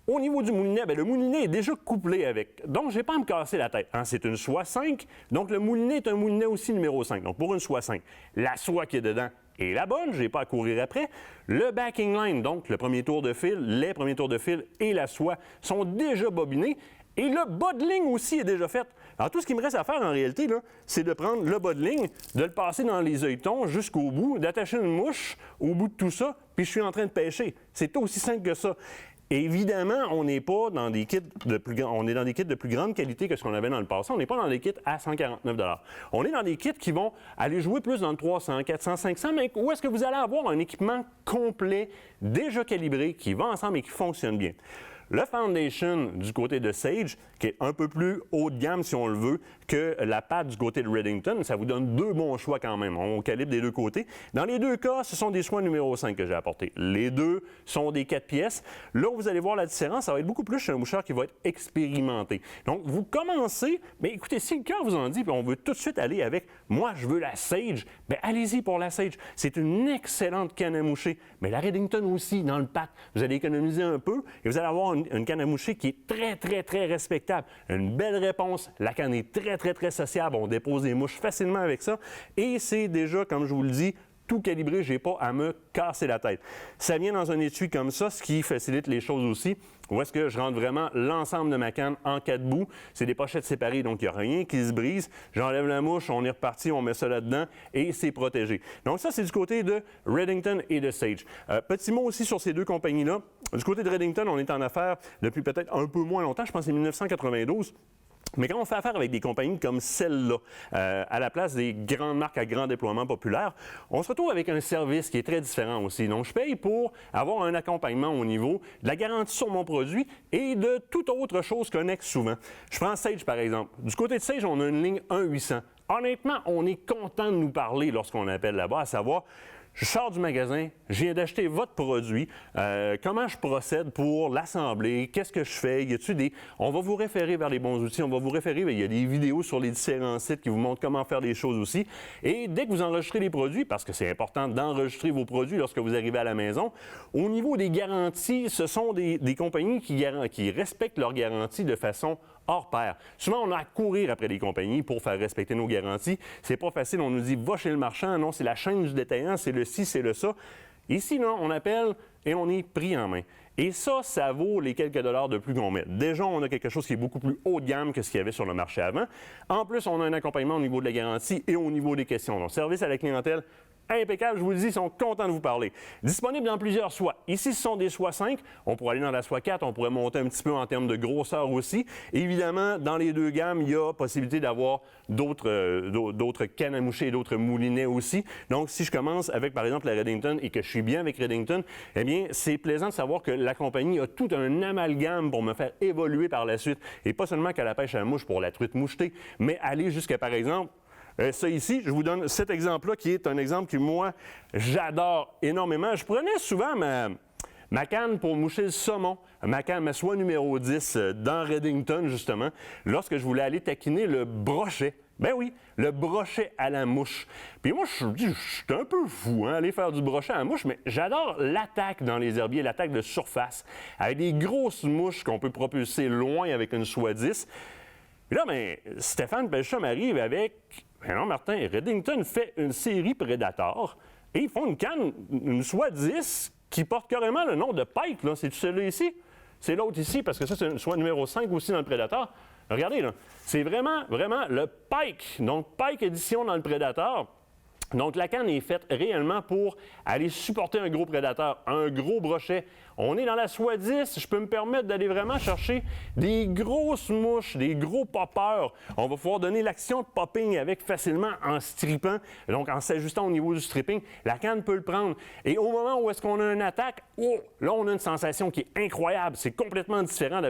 Au niveau du moulinet, bien, le moulinet est déjà couplé avec. Donc, je n'ai pas à me casser la tête. Hein? C'est une soie 5. Donc, le moulinet est un moulinet aussi numéro 5. Donc, pour une soie 5, la soie qui est dedans est la bonne. Je n'ai pas à courir après. Le backing line, donc le premier tour de fil, les premiers tours de fil et la soie sont déjà bobinés. Et le bas de ligne aussi est déjà fait. Alors, tout ce qui me reste à faire en réalité, là, c'est de prendre le bas de ligne, de le passer dans les œilletons jusqu'au bout, d'attacher une mouche au bout de tout ça, puis je suis en train de pêcher. C'est aussi simple que ça. Évidemment, on n'est pas dans des kits de plus on est dans des kits de plus grande qualité que ce qu'on avait dans le passé. On n'est pas dans des kits à 149 $. On est dans des kits qui vont aller jouer plus dans le 300, 400, 500, mais où est-ce que vous allez avoir un équipement complet, déjà calibré, qui va ensemble et qui fonctionne bien. Le Foundation du côté de Sage, qui est un peu plus haut de gamme, si on le veut, que la patte du côté de Redington, ça vous donne deux bons choix quand même. On calibre des deux côtés. Dans les deux cas, ce sont des soins numéro 5 que j'ai apportés. Les deux sont des 4 pièces. Là où vous allez voir la différence, ça va être beaucoup plus chez un moucheur qui va être expérimenté. Donc, vous commencez, mais écoutez, si le cœur vous en dit, puis on veut tout de suite aller avec « moi, je veux la Sage », bien allez-y pour la Sage. C'est une excellente canne à moucher. Mais la Redington aussi, dans le pack, vous allez économiser un peu et vous allez avoir une canne à moucher qui est très respectable. Une belle réponse. La canne est très sociable. On dépose des mouches facilement avec ça. Et c'est déjà, comme je vous le dis, tout calibré. Je n'ai pas à me casser la tête. Ça vient dans un étui comme ça, ce qui facilite les choses aussi. Où est-ce que je rentre vraiment l'ensemble de ma canne en 4 bouts? C'est des pochettes séparées, donc il n'y a rien qui se brise. J'enlève la mouche, on est reparti, on met ça là-dedans et c'est protégé. Donc ça, c'est du côté de Redington et de Sage. Petit mot aussi sur ces deux compagnies-là. Du côté de Redington, on est en affaires depuis peut-être un peu moins longtemps. Je pense que c'est 1992. Mais quand on fait affaire avec des compagnies comme celle-là, à la place des grandes marques à grand déploiement populaire, on se retrouve avec un service qui est très différent aussi. Donc, je paye pour avoir un accompagnement au niveau de la garantie sur mon produit et de toute autre chose connexe souvent. Je prends Sage, par exemple. Du côté de Sage, on a une ligne 1-800. Honnêtement, on est content de nous parler lorsqu'on appelle là-bas, à savoir... Je sors du magasin, je viens d'acheter votre produit. Comment je procède pour l'assembler? Qu'est-ce que je fais? Y a-t-il des... On va vous référer vers les bons outils. On va vous référer, il y a des vidéos sur les différents sites qui vous montrent comment faire les choses aussi. Et dès que vous enregistrez les produits, parce que c'est important d'enregistrer vos produits lorsque vous arrivez à la maison, au niveau des garanties, ce sont des compagnies qui respectent leurs garanties de façon hors pair. Souvent, on a à courir après les compagnies pour faire respecter nos garanties. C'est pas facile. On nous dit, va chez le marchand. Non, c'est la chaîne du détaillant, c'est le ci, c'est le ça. Ici, non, on appelle et on est pris en main. Et ça vaut les quelques dollars de plus qu'on met. Déjà, on a quelque chose qui est beaucoup plus haut de gamme que ce qu'il y avait sur le marché avant. En plus, on a un accompagnement au niveau de la garantie et au niveau des questions. Donc, service à la clientèle, impeccable, je vous le dis, ils sont contents de vous parler. Disponible dans plusieurs soies. Ici, ce sont des soies 5. On pourrait aller dans la soie 4, on pourrait monter un petit peu en termes de grosseur aussi. Évidemment, dans les deux gammes, il y a possibilité d'avoir d'autres cannes à moucher et d'autres moulinets aussi. Donc, si je commence avec, par exemple, la Redington et que je suis bien avec Redington, eh bien, c'est plaisant de savoir que la compagnie a tout un amalgame pour me faire évoluer par la suite. Et pas seulement qu'à la pêche à la mouche pour la truite mouchetée, mais aller jusqu'à, par exemple, ça ici, je vous donne cet exemple-là qui est un exemple que moi, j'adore énormément. Je prenais souvent ma canne pour moucher le saumon, ma soie numéro 10 dans Redington, justement, lorsque je voulais aller taquiner le brochet. Ben oui, le brochet à la mouche. Puis moi, je suis un peu fou, aller faire du brochet à la mouche, mais j'adore l'attaque dans les herbiers, l'attaque de surface, avec des grosses mouches qu'on peut propulser loin avec une soie 10. Puis là, ben, Stéphane Pelcha m'arrive avec... Ben non, Martin, Redington fait une série Predator et ils font une canne, une soie 10 qui porte carrément le nom de Pike. Là. C'est celui-là ici. C'est l'autre ici, parce que ça, c'est une soie numéro 5 aussi dans le Predator. Regardez, là. C'est vraiment le Pike. Donc, Pike édition dans le Predator. Donc, la canne est faite réellement pour aller supporter un gros prédateur, un gros brochet. On est dans la soie 10, je peux me permettre d'aller vraiment chercher des grosses mouches, des gros poppers. On va pouvoir donner l'action de popping avec facilement en strippant, donc en s'ajustant au niveau du stripping. La canne peut le prendre. Et au moment où est-ce qu'on a une attaque, là, on a une sensation qui est incroyable. C'est complètement différent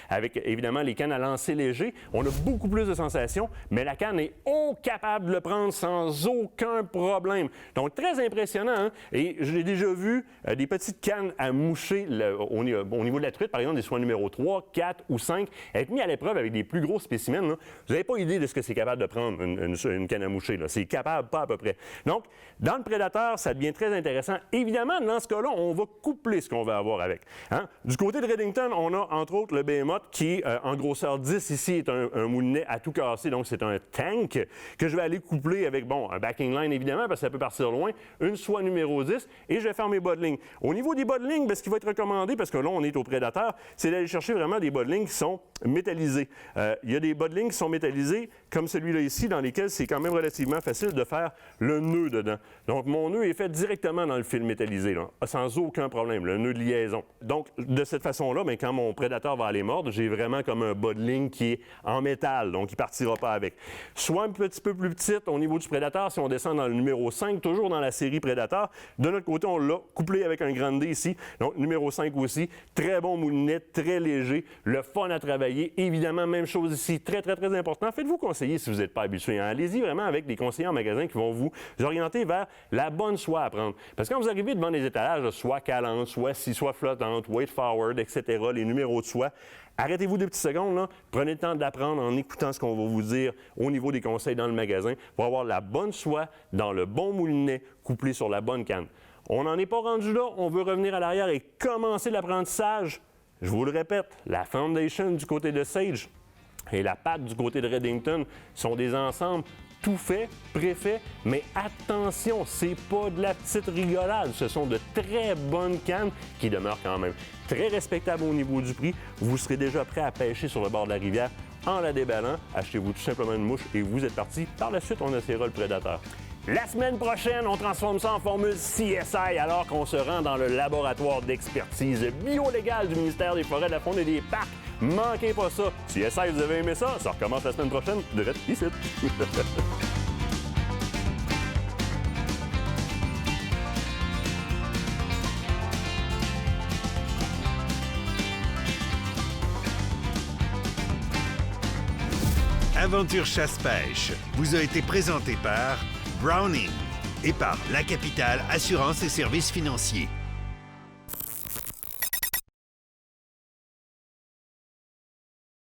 avec évidemment les cannes à lancer léger. On a beaucoup plus de sensations, mais la canne est capable de le prendre sans aucun problème. Donc, très impressionnant. Hein? Et j'ai déjà vu des petites cannes à moucher au niveau de la truite, par exemple, des soies numéro 3, 4 ou 5, être mis à l'épreuve avec des plus gros spécimens. Là. Vous n'avez pas idée de ce que c'est capable de prendre une canne à moucher. Là. C'est capable, pas à peu près. Donc, dans le prédateur, ça devient très intéressant. Évidemment, dans ce cas-là, on va coupler ce qu'on va avoir avec. Hein? Du côté de Redington, on a entre autres le Behemoth qui, en grosseur 10 ici, est un moulinet à tout casser. Donc, c'est un tank que je vais aller coupler avec, un backing line, évidemment, parce que ça peut partir loin, une soie numéro 10, et je vais faire mes bas de ligne. Au niveau des bas de ligne, ce qui va être recommandé, parce que là, on est au prédateur, c'est d'aller chercher vraiment des bas de ligne qui sont métallisés. Il y a des bas de ligne qui sont métallisés, comme celui-là ici, dans lesquels c'est quand même relativement facile de faire le nœud dedans. Donc, mon nœud est fait directement dans le fil métallisé, là, sans aucun problème, le nœud de liaison. Donc, de cette façon-là, quand mon prédateur va aller mordre, j'ai vraiment comme un bas de ligne qui est en métal, donc il ne partira pas avec. Soit un petit peu plus petite au niveau du prédateur, si on descend dans le numéro 5, toujours dans la série Predator. De notre côté, on l'a couplé avec un Grande ici. Donc, numéro 5 aussi. Très bon moulinet, très léger. Le fun à travailler. Évidemment, même chose ici. Très, très, très important. Faites-vous conseiller si vous n'êtes pas habitué. Hein. Allez-y vraiment avec des conseillers en magasin qui vont vous orienter vers la bonne soie à prendre. Parce que quand vous arrivez devant des étalages, soie calante, soie flottante, weight forward, etc., les numéros de soie, arrêtez-vous 2 petites secondes, là. Prenez le temps d'apprendre en écoutant ce qu'on va vous dire au niveau des conseils dans le magasin pour avoir la bonne soie dans le bon moulinet couplé sur la bonne canne. On n'en est pas rendu là, on veut revenir à l'arrière et commencer l'apprentissage. Je vous le répète, la Foundation du côté de Sage et la patte du côté de Redington sont des ensembles tout fait, préfait, mais attention, c'est pas de la petite rigolade. Ce sont de très bonnes cannes qui demeurent quand même très respectables au niveau du prix. Vous serez déjà prêt à pêcher sur le bord de la rivière en la déballant. Achetez-vous tout simplement une mouche et vous êtes parti. Par la suite, on essaiera le prédateur. La semaine prochaine, on transforme ça en formule CSI alors qu'on se rend dans le laboratoire d'expertise biolégale du ministère des Forêts, de la Faune et des Parcs. Manquez pas ça. CSI, vous avez aimé ça? Ça recommence la semaine prochaine. Direct ici. Aventure Chasse-Pêche vous a été présenté par Browning, Épargne, La Capitale, assurance et services financiers.